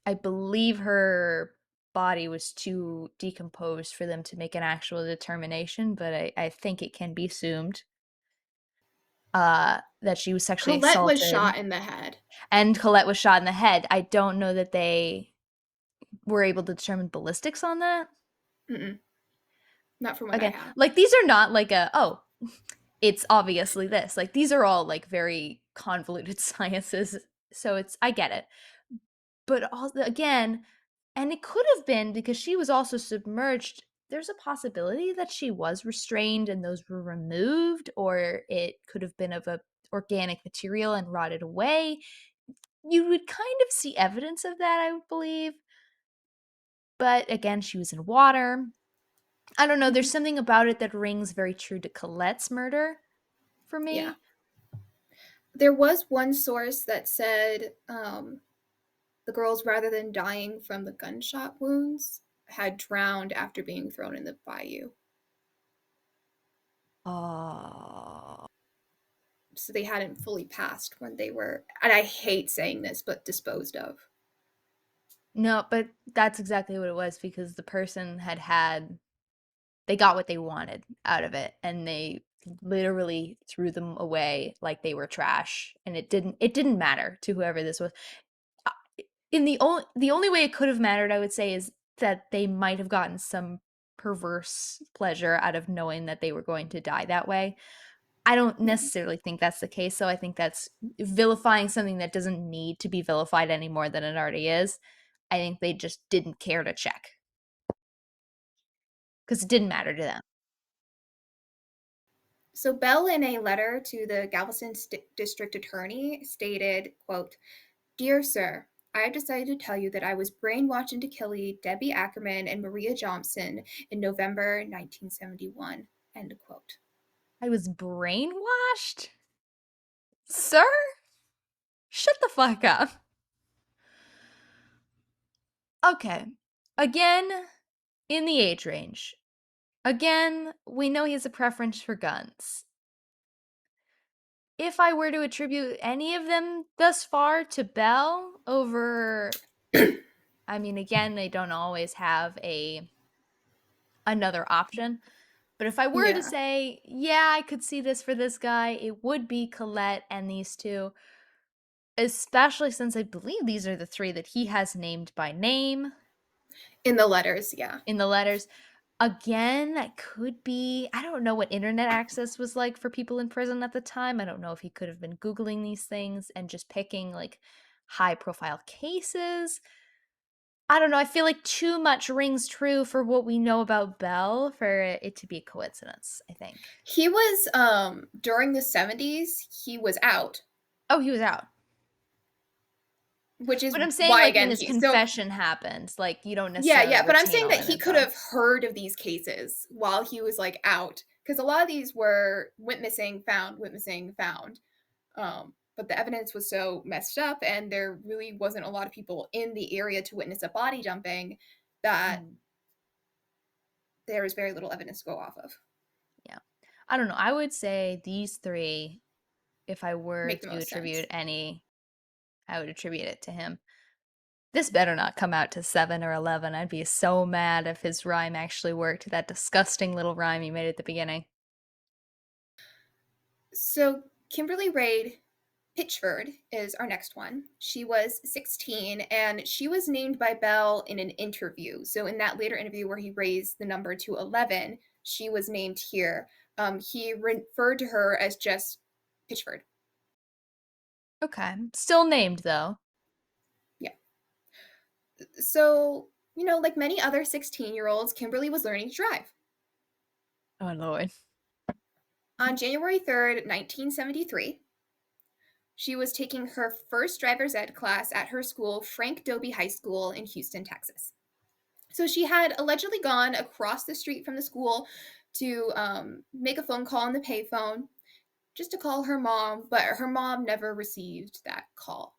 I believe her body was too decomposed for them to make an actual determination, but I think it can be assumed that she was sexually Colette was assaulted shot in the head. and Colette was shot in the head. I don't know that they were able to determine ballistics on that. Mm-mm, not from what I Again, have. like these are not like a, oh, it's obviously this. Like these are all like very convoluted sciences. So it's I get it. But also again, and it could have been because she was also submerged. There's a possibility that she was restrained and those were removed, or it could have been of a organic material and rotted away. You would kind of see evidence of that, I would believe. But again, she was in water. I don't know. There's Mhm. something about it that rings very true to Colette's murder for Yeah. me. There was one source that said the girls, rather than dying from the gunshot wounds, had drowned after being thrown in the bayou. Oh. So they hadn't fully passed when they were, and I hate saying this, but disposed of. No, but that's exactly what it was because the person had they got what they wanted out of it and they literally threw them away like they were trash and it didn't matter to whoever this was. Uh, In the only way it could have mattered, I would say, is that they might have gotten some perverse pleasure out of knowing that they were going to die that way. I don't Yeah. necessarily think that's the case, so I think that's vilifying something that doesn't need to be vilified any more than it already is. I think they just didn't care to check because it didn't matter to them. So Bell, in a letter to the Galveston District Attorney, stated, quote, Dear Sir, I have decided to tell you that I was brainwashed into killing Debbie Ackerman and Maria Johnson in November 1971, end quote. I was brainwashed? Sir? Shut the fuck up. Okay. Again, in the age range. Again, we know he has a preference for guns. If I were to attribute any of them thus far to Bell over I mean again, they don't always have a another option. But if I were to Yeah. say, yeah, I could see this for this guy, it would be Colette and these two, especially since I believe these are the three that he has named by name In the letters, yeah. in the letters. Again, that could be I don't know what internet access was like for people in prison at the time. I don't know if he could have been Googling these things and just picking, like, high profile cases. I don't know, I feel like too much rings true for what we know about Bell for it to be a coincidence, I think. He was during the 70s, he was out, Oh, he was out. which is But I'm saying, why like, when again his he so confession happened, like, you don't yeah, necessarily yeah, but I'm retain saying all that that he could info. have heard of these cases while he was like out, because a lot of these were went missing, found. But the evidence was so messed up, and there really wasn't a lot of people in the area to witness a body dumping that Mhm. there was very little evidence to go off of. Yeah. I don't know, I would say these 3, if I were Make the to most attribute sense. any, I would attribute it to him. This better not come out to 7 or 11. I'd be so mad if his rhyme actually worked, that disgusting little rhyme he made at the beginning. So Kimberly Raid Pitchford is our next one. She was 16 and she was named by Bell in an interview. So, in that later interview where he raised the number to 11, she was named here. He referred to her as just Pitchford. Okay. Still named, though. Yeah. So, Like many other 16-year-olds, Kimberly was learning to drive. Oh Lord. On January 3rd, 1973, she was taking her first driver's ed class at her school, Frank Dobie High School in Houston, Texas. So she had allegedly gone across the street from the school to make a phone call on the payphone just to call her mom, but her mom never received that call.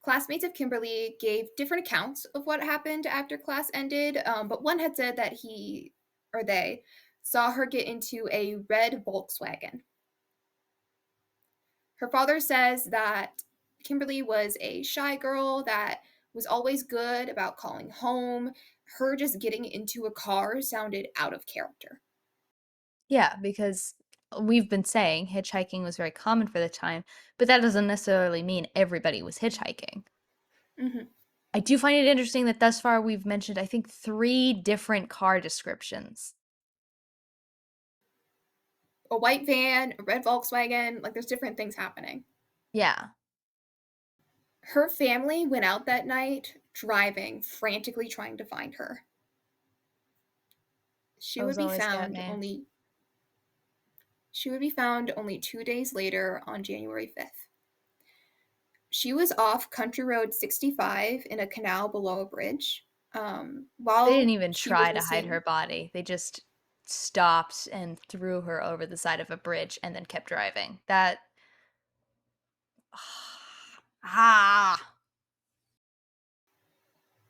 Classmates of Kimberly gave different accounts of what happened after class ended, but one had said that he or they saw her get into a red Volkswagen. Her father says that Kimberly was a shy girl that was always good about calling home. Her just getting into a car sounded out of character. Yeah, because we've been saying hitchhiking was very common for the time, but that doesn't necessarily mean everybody was hitchhiking. Mm-hmm. I do find it interesting that thus far we've mentioned, I think, 3 different car descriptions. A white van, a red Volkswagen, like there's different things happening. Yeah, Her family went out that night driving, frantically trying to find her. She would those be always get found me. only she would be found only 2 days later on January 5th. She was off Country Road 65 in a canal below a bridge. They didn't While even she was try to hide her missing, body. They just stopped and threw her over the side of a bridge and then kept driving. That ah,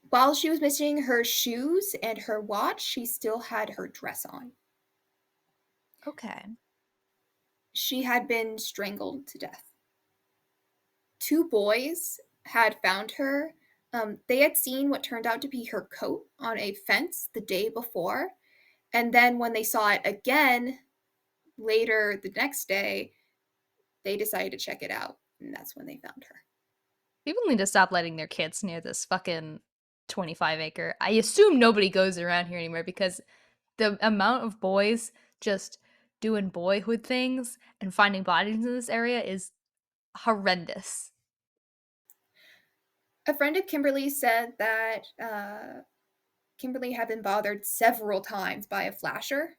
while she was missing her shoes and her watch, she still had her dress on. okay. She had been strangled to death. Two boys had found her. They had seen what turned out to be her coat on a fence the day before. And then when they saw it again later the next day, they decided to check it out. And that's when they found her. People need to stop letting their kids near this fucking 25 acre. I assume nobody goes around here anymore because the amount of boys just doing boyhood things and finding bodies in this area is horrendous. A friend of Kimberly said that Kimberly had been bothered several times by a flasher.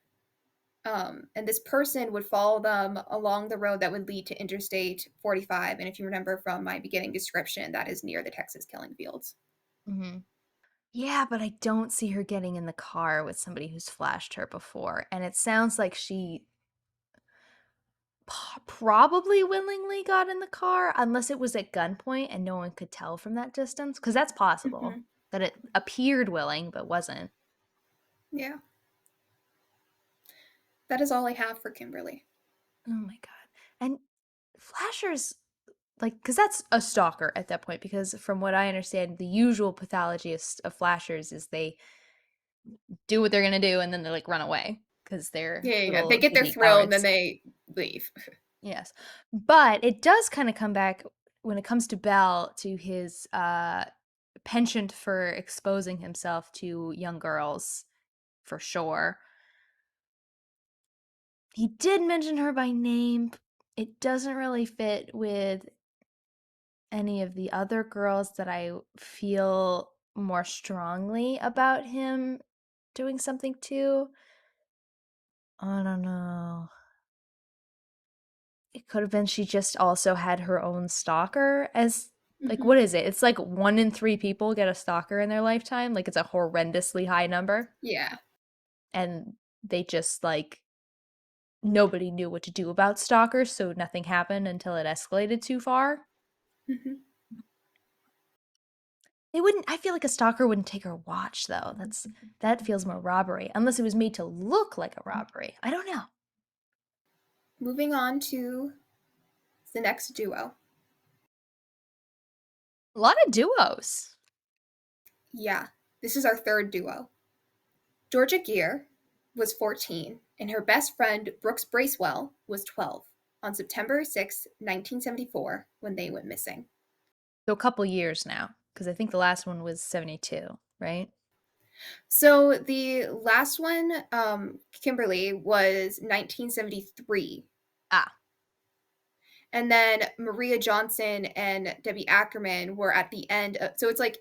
And this person would follow them along the road that would lead to Interstate 45. And if you remember from my beginning description, that is near the Texas killing fields. Hmm. Yeah, but I don't see her getting in the car with somebody who's flashed her before. And it sounds like she probably willingly got in the car, unless it was at gunpoint and no one could tell from that distance. Because that's possible Mm-hmm. that it appeared willing but wasn't. Yeah, that is all I have for Kimberly. Oh my God. And flashers, like, because that's a stalker at that point. Because from what I understand, the usual pathology of flashers is they do what they're going to do and then they like run away because they're Yeah. They little get their giddy thrill and then cowards. they leave. Yes. But it does kind of come back when it comes to Bell to his penchant for exposing himself to young girls, for sure. He did mention her by name. It doesn't really fit with any of the other girls that I feel more strongly about him doing something to. I don't know. It could have been she just also had her own stalker as like Mm-hmm. what is it? It's like 1 in 3 people get a stalker in their lifetime. Like it's a horrendously high number. Yeah. And they just like nobody knew what to do about stalkers, so nothing happened until it escalated too far. Mm-hmm. They wouldn't I feel like a stalker wouldn't take her watch though. That feels more robbery unless it was made to look like a robbery. I don't know. Moving on to the next duo. A lot of duos. Yeah, this is our third duo. Georgia Gear was 14, and her best friend, Brooks Bracewell, was 12 on September 6, 1974, when they went missing. So a couple years now because I think the last one was 72, right? So the last one, Kimberly, was 1973. Ah, And then Maria Johnson and Debbie Ackerman were at the end of, so it's like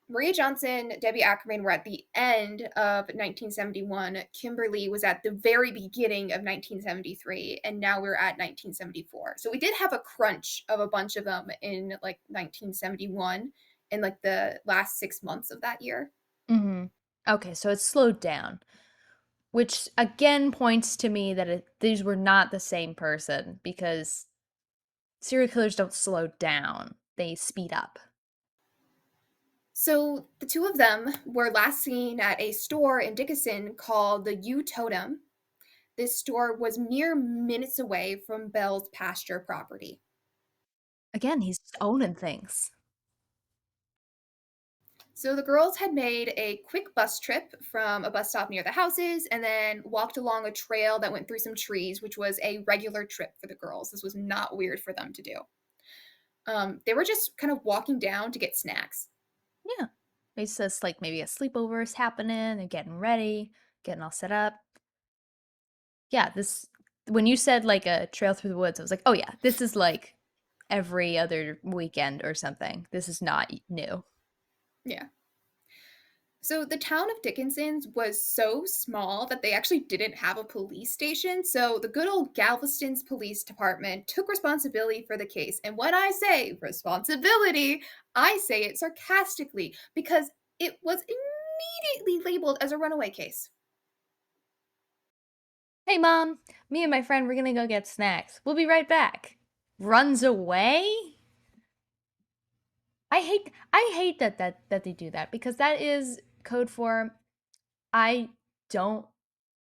Maria Johnson, Debbie Ackerman were at the end of 1971. Kimberly was at the very beginning of 1973, and now we're at 1974. So we did have a crunch of a bunch of them in like 1971 in like the last 6 months of that year. Mhm. Okay, so it's slowed down, which again points to me that these were not the same person because serial killers don't slow down, they speed up. So the two of them were last seen at a store in Dickinson called the U Totem. This store was mere minutes away from Bell's pasture property. Again, he's just owning things. So the girls had made a quick bus trip from a bus stop near the houses and then walked along a trail that went through some trees, which was a regular trip for the girls. This was not weird for them to do. They were just kind of walking down to get snacks. Yeah. It's just like maybe a sleepover is happening, they're getting ready, getting all set up. Yeah, this when you said like a trail through the woods, I was like, "Oh yeah, this is like every other weekend or something. This is not new." Yeah. So the town of Dickinson's was so small that they actually didn't have a police station. So the good old Galveston's police department took responsibility for the case. And when I say responsibility, I say it sarcastically because it was immediately labeled as a runaway case. "Hey mom, me and my friend we're going to go get snacks. We'll be right back." Runs away? I hate that they do that because that is code for I don't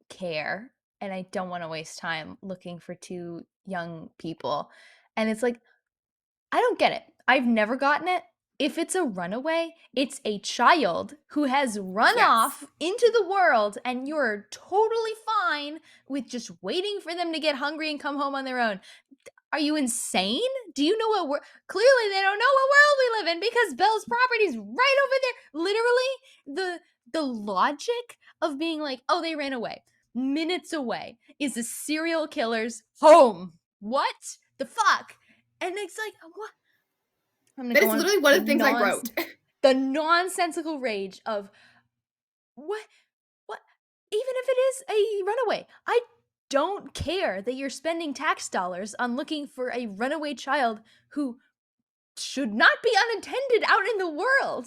care and I don't want to waste time looking for two young people. And it's like I don't get it. I've never gotten it. If it's a runaway, it's a child who has run Yes. off into the world, and you're totally fine with just waiting for them to get hungry and come home on their own. Are you insane? Do you know what world? Clearly, they don't know what world we live in because Belle's property's right over there. Literally, the logic of being like, oh, they ran away, minutes away, is a serial killer's home. What the fuck? And it's like, what? I'm gonna That go is on literally one the of the things I wrote. the nonsensical rage of what what even if it is a runaway. I don't care that you're spending tax dollars on looking for a runaway child who should not be unattended out in the world.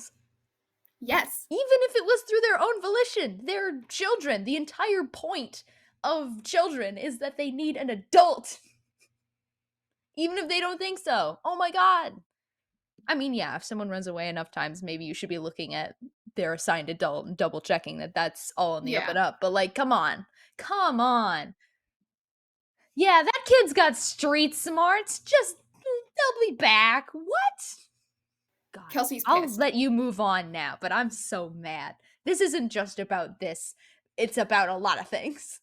Yes. Even if it was through their own volition, they're children. The entire point of children is that they need an adult, even if they don't think so. Oh my god. I mean, yeah, if someone runs away enough times, maybe you should be looking at their assigned adult and double checking that that's all in the up Yeah. and up. But like, come on, come on. Yeah, that kid's got street smarts. Just they'll be back. What? God, Kelsey's I'll pissed. let you move on now, but I'm so mad. This isn't just about this. It's about a lot of things.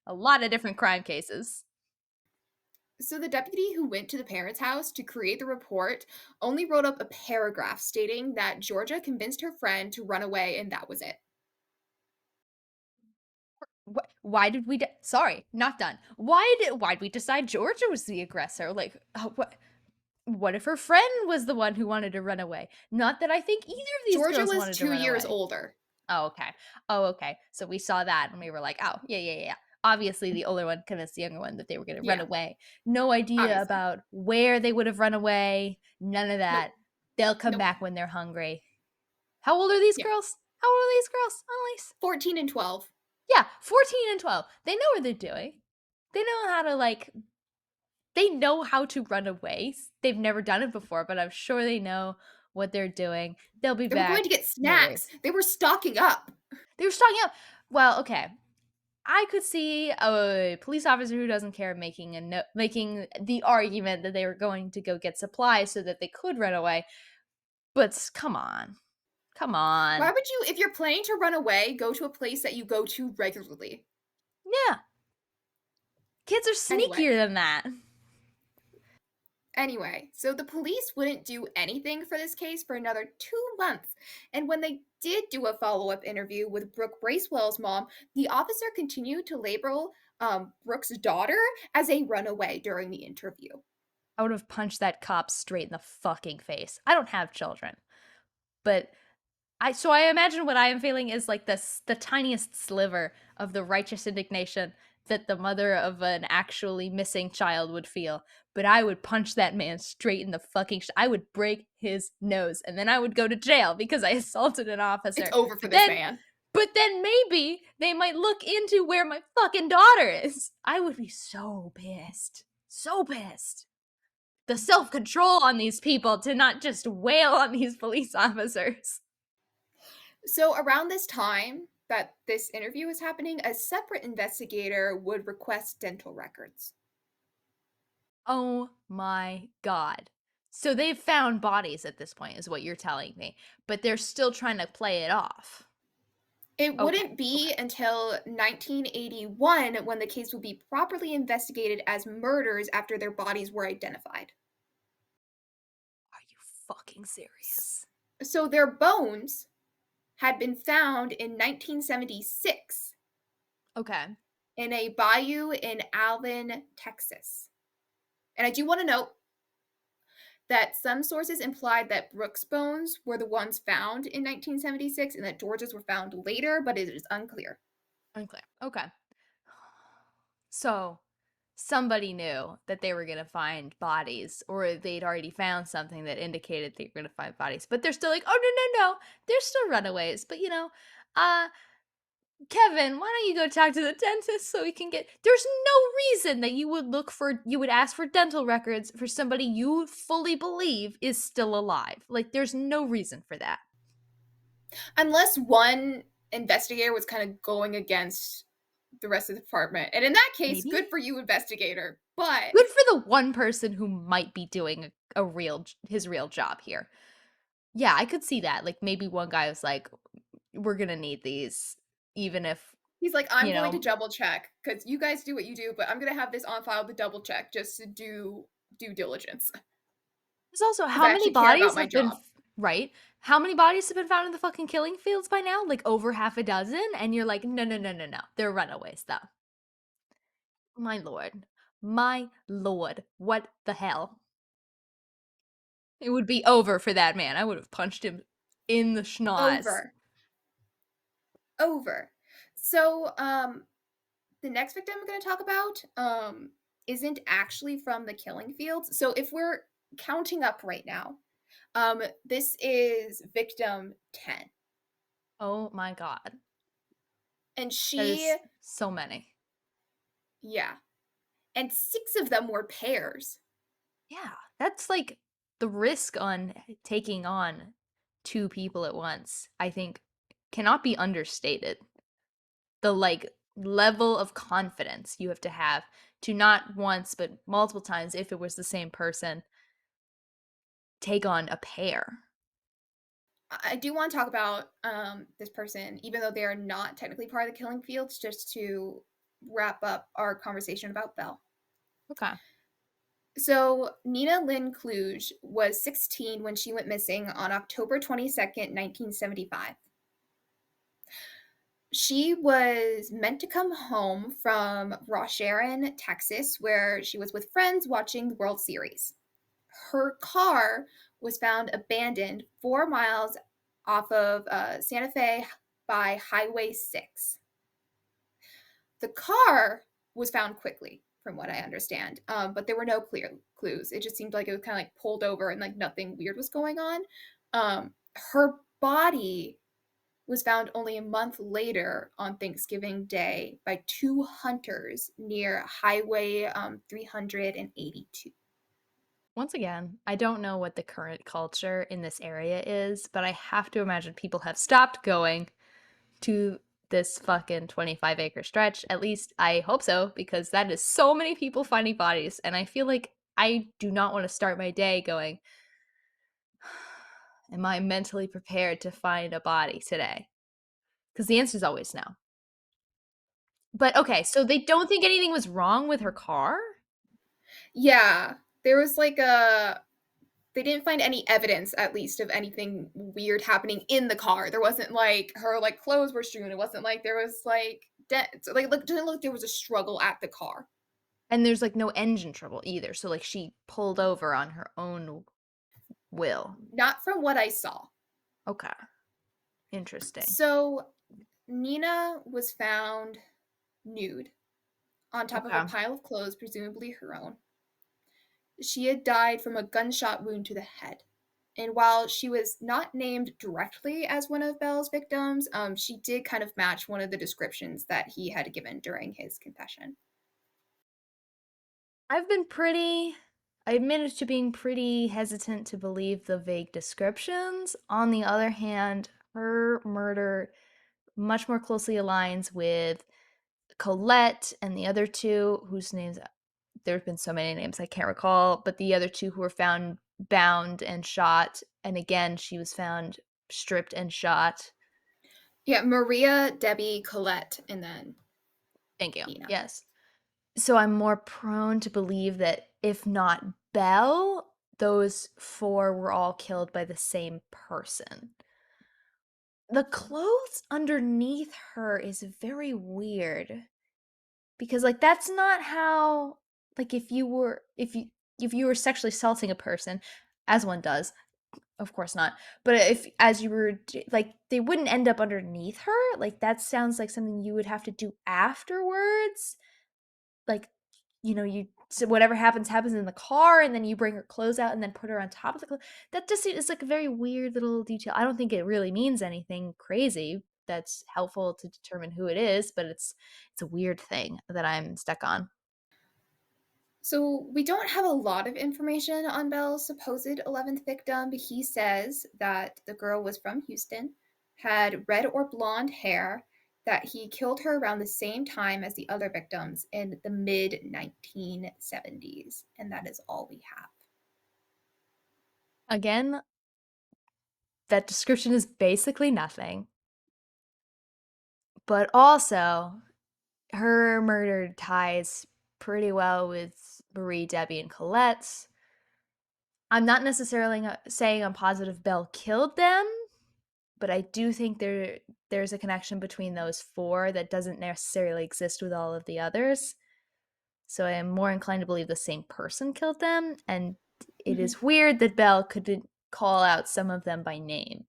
A lot of different crime cases. So the deputy who went to the parents' house to create the report only wrote up a paragraph stating that Georgia convinced her friend to run away and that was it. Why did we sorry, not done. Why'd we decide Georgia was the aggressor? Like what if her friend was the one who wanted to run away? Not that I think either of these Georgia girls was wanted to 2 run years away. older. Oh, okay. Oh, okay. So we saw that and we were like, oh, yeah, yeah, yeah. Obviously, the older one convinced the younger one that they were going to run Yeah, away. No idea obviously. about where they would have run away. None of Nope. that. They'll come Nope. back when they're hungry. How old are these Yeah. girls? How old are these girls, Annalise? 14 and 12. Yeah, 14 and 12. They know what they're doing. They know how to, like, they know how to run away. They've never done it before, but I'm sure they know what they're doing. They'll be They were going back. to get No snacks. worries. They were stocking up. They were stocking up. Well, okay. I could see a police officer who doesn't care making making the argument that they were going to go get supplies so that they could run away. But come on. Come Why on. would you, if you're planning to run away, go to a place that you go to regularly? Yeah. Kids are Anyway, sneakier than that. so the police wouldn't do anything for this case for another 2 months. And when they did do a follow up interview with Brooke Bracewell's mom, the officer continued to label Brooke's daughter as a runaway during the interview. I would have punched that cop straight in the fucking face. I don't have children, but I imagine what I am feeling is like the tiniest sliver of the righteous indignation that the mother of an actually missing child would feel. But I would punch that man straight in the fucking I would break his nose and then I would go to jail because I assaulted an It's officer. over for But this then man. but then maybe they might look into where my fucking daughter is. I would be so pissed. So pissed. The self-control on these people to not just wail on these police officers. So, around this time that this interview was happening, a separate investigator would request dental records. Oh my god. So they've found bodies at this point, is what you're telling me, but they're still trying to play it off. It Okay, wouldn't okay. be until 1981 when the case would be properly investigated as murders after their bodies were identified. Are you fucking serious? So, their bones had been found in 1976 Okay. in a bayou in Alvin, Texas. And I do want to note that some sources implied that Brooks' bones were the ones found in 1976 and that George's were found later, but it is unclear. Unclear. Okay. So somebody knew that they were gonna find bodies, or they'd already found something that indicated they were gonna find bodies, but they're still like, oh no, they're still runaways. But uh Kevin, why don't you go talk to the dentist so we can get. There's no reason that you would ask for dental records for somebody you fully believe is still alive. Like, there's no reason for that. Unless one investigator was kind of going against the rest of the department. And in that case, good Maybe? for you, investigator. But Good for the one person who might be doing his real job here. Yeah, I could see that. Like, maybe one guy was like, we're gonna need these, even if, he's like, I'm you going to know. double check because you guys do what you do, but I'm going to have this on file to double check just to do due diligence There's also because I how many actually care about bodies my have been job. right? How many bodies have been found in the fucking killing fields by now? Like over half a dozen? And you're like, no. They're runaways, though. My lord. My lord. What the hell? It would be over for that man. I would have punched him in the schnoz. Over. Over. So, the next victim I'm going to talk about isn't actually from the killing fields. So if we're counting up right now, this is victim 10. Oh my god. And That she, is so many. yeah. And 6 of them were pairs. Yeah. That's like the risk on taking on two people at once, I think, cannot be understated. The like level of confidence you have to not once but multiple times, if it was the same person, take on a pair. I do want to talk about this person, even though they are not technically part of the killing fields, just to wrap up our conversation about Belle. Okay. So, Nina Lynn Kluge was 16 when she went missing on October 22nd, 1975. She was meant to come home from Rosharon, Texas, where she was with friends watching the World Series. Her car was found abandoned 4 miles off of Santa Fe by Highway 6. The car was found quickly, from what I understand, but there were no clear clues. It just seemed like it was kind of like pulled over and like nothing weird was going on. Her body was found only a month later on Thanksgiving Day by 2 hunters near Highway 382. Once again, I don't know what the current culture in this area is, but I have to imagine people have stopped going to this fucking 25-acre stretch. At least I hope so, because that is so many people finding bodies. And I feel like I do not want to start my day going, am I mentally prepared to find a body today? Because the answer is always no. But okay, so they don't think anything was wrong with her car? Yeah, there was like a they didn't find any evidence at least of anything weird happening in the car. There wasn't like her like clothes were strewn. It wasn't like there was like dents. Like look didn't look there was a struggle at the car. And there's like no engine trouble either. So like she pulled over on her own will. Not from what I saw. Okay. Interesting. So Nina was found nude on top of a Okay. pile of clothes, presumably her own. She had died from a gunshot wound to the head. And while she was not named directly as one of Bell's victims, she did kind of match one of the descriptions that he had given during his confession. I've been pretty I admitted to being pretty hesitant to believe the vague descriptions. On the other hand, her murder much more closely aligns with Colette and the other two whose names there have been so many names I can't recall, but the other two who were found bound and shot. And again, she was found stripped and shot. Yeah, Maria, Debbie, Colette, and then Thank you. Nina. Yes. So I'm more prone to believe that if not Belle, those four were all killed by the same person. The clothes underneath her is very weird because like that's not how like if you were sexually assaulting a person as one does, of course not. But if as you were like they wouldn't end up underneath her, like that sounds like something you would have to do afterwards. Like, you know, you so whatever happens happens in the car, and then you bring her clothes out and then put her on top of the clothes. That just is like a very weird little detail. I don't think it really means anything crazy that's helpful to determine who it is, but it's a weird thing that I'm stuck on. So we don't have a lot of information on Bell's supposed 11th victim, but he says that the girl was from Houston, had red or blonde hair, that he killed her around the same time as the other victims in the mid 1970s. And that is all we have. Again, that description is basically nothing. But also, her murder ties pretty well with Marie, Debbie, and Colette's. I'm not necessarily saying I'm positive Belle killed them, but I do think there's a connection between those four that doesn't necessarily exist with all of the others. So I am more inclined to believe the same person killed them, and it Mhm. is weird that Belle couldn't call out some of them by name.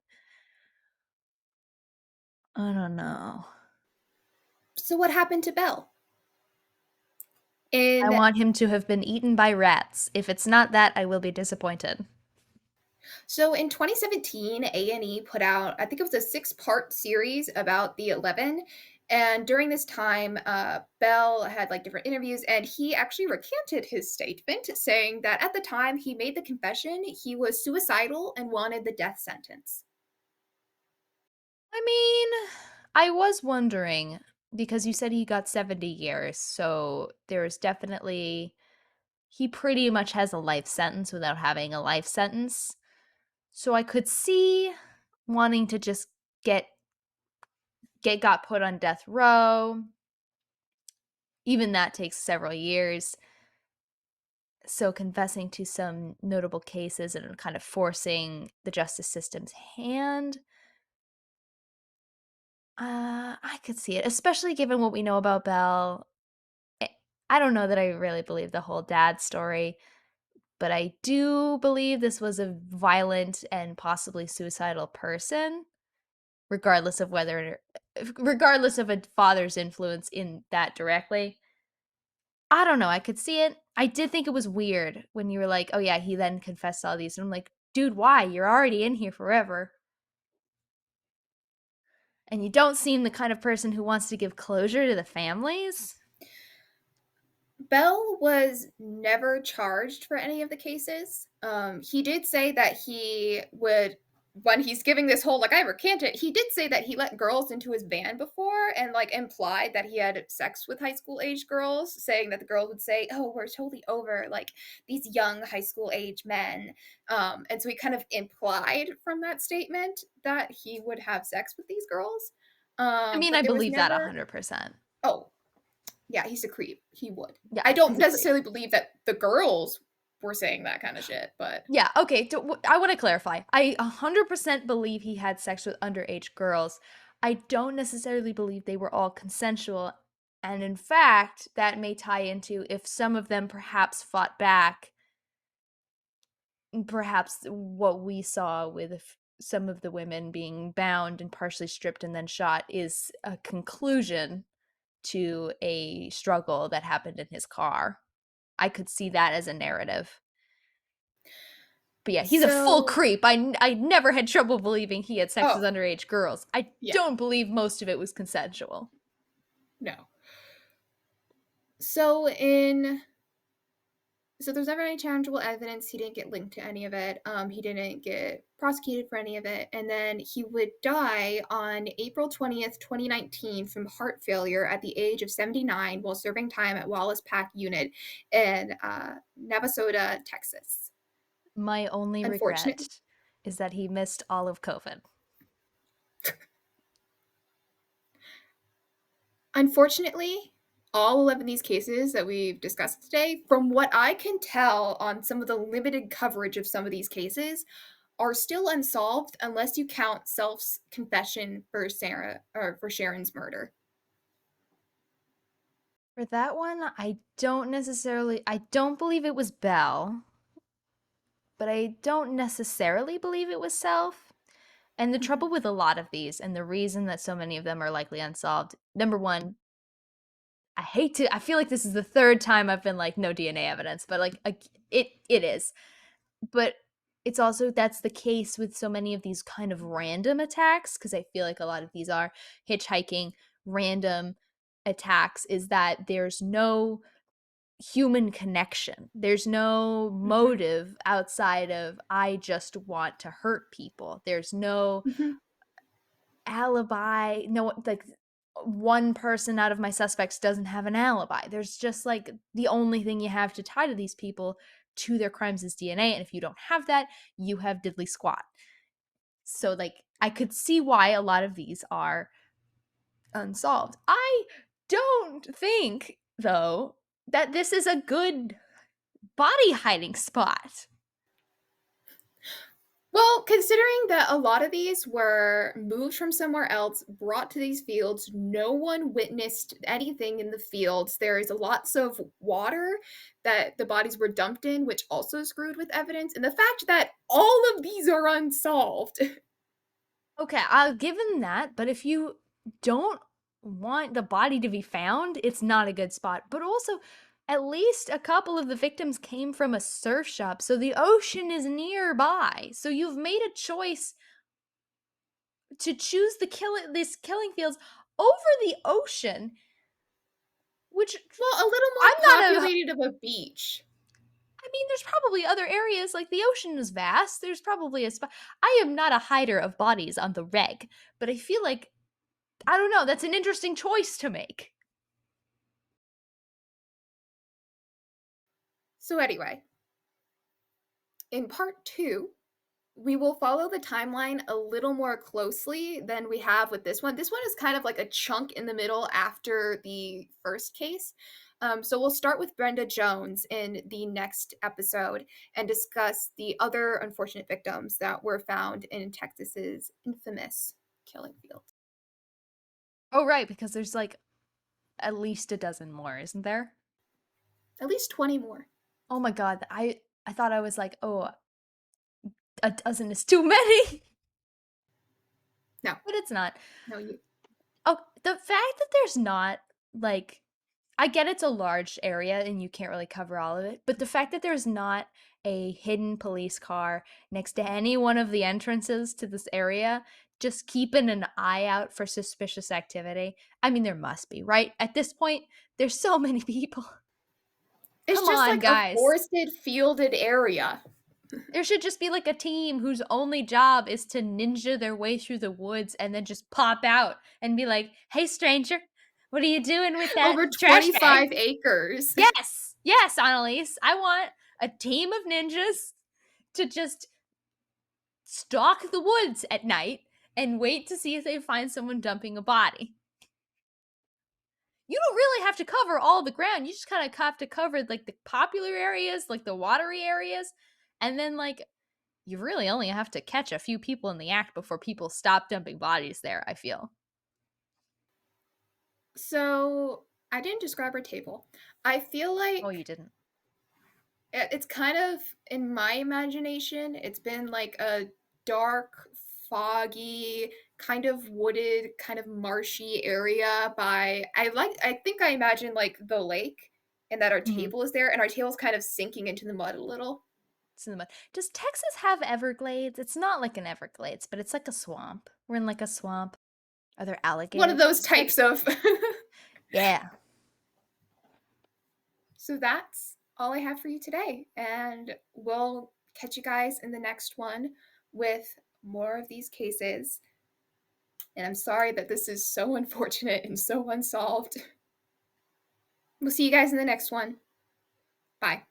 I don't know. So, what happened to Bell? I In want him to have been eaten by rats. If it's not that, I will be disappointed. in 2017, A&E put out, I think it was a six-part series about the 11. And during this time, Bell had like different interviews, and he actually recanted his statement, saying that at the time he made the confession, he was suicidal and wanted the death sentence. I mean, I was wondering because you said he got 70 years, so there's definitely he pretty much has a life sentence without having a life sentence. So I could see wanting to just get get got put on death row. Even that takes several years. So confessing to some notable cases and kind of forcing the justice system's hand, I could see it, especially given what we know about Belle. Eh, I don't know that I really believe the whole dad story, but I do believe this was a violent and possibly suicidal person, regardless of whether regardless of a father's influence in that directly. I don't know, I could see it. I did think it was weird when you were like, "Oh, yeah, he then confessed all these," and I'm like, "Dude, why? You're already in here forever." And you don't seem the kind of person who wants to give closure to the families. Bell was never charged for any of the cases. He did say that he would, when he's giving this whole, like, I recant it, he did say that he let girls into his van before and, like, implied that he had sex with high school age girls, saying that the girls would say, oh, we're totally over, like, these young high school age men. And so he kind of implied from that statement that he would have sex with these girls. I mean, But I there was believe that never, 100%. oh, yeah, he's a creep. He would. Yeah, I don't he's a creep. necessarily believe that the girls were saying that kind of shit, but Yeah, okay, I wanna clarify. I 100% believe he had sex with underage girls. I don't necessarily believe they were all consensual, and in fact, that may tie into if some of them perhaps fought back, perhaps what we saw with some of the women being bound and partially stripped and then shot is a conclusion to a struggle that happened in his car. I could see that as a narrative. But yeah, he's a full So, creep. I never had trouble believing he had sex with oh, underage girls. I yeah, don't believe most of it was consensual. no. So in so there's never any challengeable evidence. He didn't get linked to any of it. He didn't get prosecuted for any of it. And then he would die on April 20th, 2019 from heart failure at the age of 79 while serving time at Wallace Pack Unit in Navasota, Texas. My only Unfortunate, regret is that he missed all of COVID. Unfortunately, all 11 of these cases that we've discussed today, from what I can tell on some of the limited coverage of some of these cases, are still unsolved unless you count Self's confession for Sarah or for Sharon's murder. For that one, I don't believe it was Belle, but I don't necessarily believe it was Self. And the trouble Mhm. with a lot of these, and the reason that so many of them are likely unsolved, number one, I feel like this is the third time I've been like, no DNA evidence, but like, it is. But it's also that's the case with so many of these kind of random attacks, because I feel like a lot of these are hitchhiking, random attacks, is that there's no human connection. There's no Mhm. motive outside of I just want to hurt people. There's no Mhm. alibi. No, like one person out of my suspects doesn't have an alibi. There's just like the only thing you have to tie to these people to their crimes is DNA. And if you don't have that, you have diddly squat. So, like, I could see why a lot of these are unsolved. I don't think, though, that this is a good body hiding spot. Well, considering that a lot of these were moved from somewhere else, brought to these fields, no one witnessed anything in the fields. There is lots of water that the bodies were dumped in, which also screwed with evidence. And the fact that all of these are unsolved. Okay, I'll give him that, but if you don't want the body to be found, it's not a good spot. But also, at least a couple of the victims came from a surf shop, so the ocean is nearby. So you've made a choice to choose this killing fields over the ocean, which Well, a little I'm more not a populated of a beach. I mean, there's probably other areas like the ocean is vast. There's probably a spot. I am not a hider of bodies on the reg, but I feel like I don't know. That's an interesting choice to make. So, anyway, in part two, we will follow the timeline a little more closely than we have with this one. This one is kind of like a chunk in the middle after the first case. So we'll start with Brenda Jones in the next episode and discuss the other unfortunate victims that were found in Texas's infamous killing field. Oh, right, because there's like at least a dozen more, isn't there? At least 20 more. Oh my god, I thought I was like, oh, a dozen is too many, No, but it's not. no, you. Oh, the fact that there's not like I get it's a large area and you can't really cover all of it, but the fact that there's not a hidden police car next to any one of the entrances to this area, just keeping an eye out for suspicious activity. I mean, there must be, right? At this point, there's so many people. It's Come just on, like a guys. forested, fielded area. There should just be like a team whose only job is to ninja their way through the woods and then just pop out and be like, hey, stranger, what are you doing with that Over trash bag? 25 acres. Yes, yes, Annalise. I want a team of ninjas to just stalk the woods at night and wait to see if they find someone dumping a body. You don't really have to cover all the ground. You just kind of have to cover like the popular areas, like the watery areas, and then like you really only have to catch a few people in the act before people stop dumping bodies there, I feel. So I didn't describe our table. I feel Oh, like you didn't. it's kind of in my imagination, it's been like a dark foggy, kind of wooded, kind of marshy area by I think I imagine like the lake and that our Mhm. table is there and our table's kind of sinking into the mud a little. It's in the mud. Does Texas have Everglades? It's not like an Everglades, but it's like a swamp. We're in like a swamp. Are there One of alligators? those Does types Tex of Yeah. So that's all I have for you today. And we'll catch you guys in the next one with more of these cases. And I'm sorry that this is so unfortunate and so unsolved. We'll see you guys in the next one. Bye.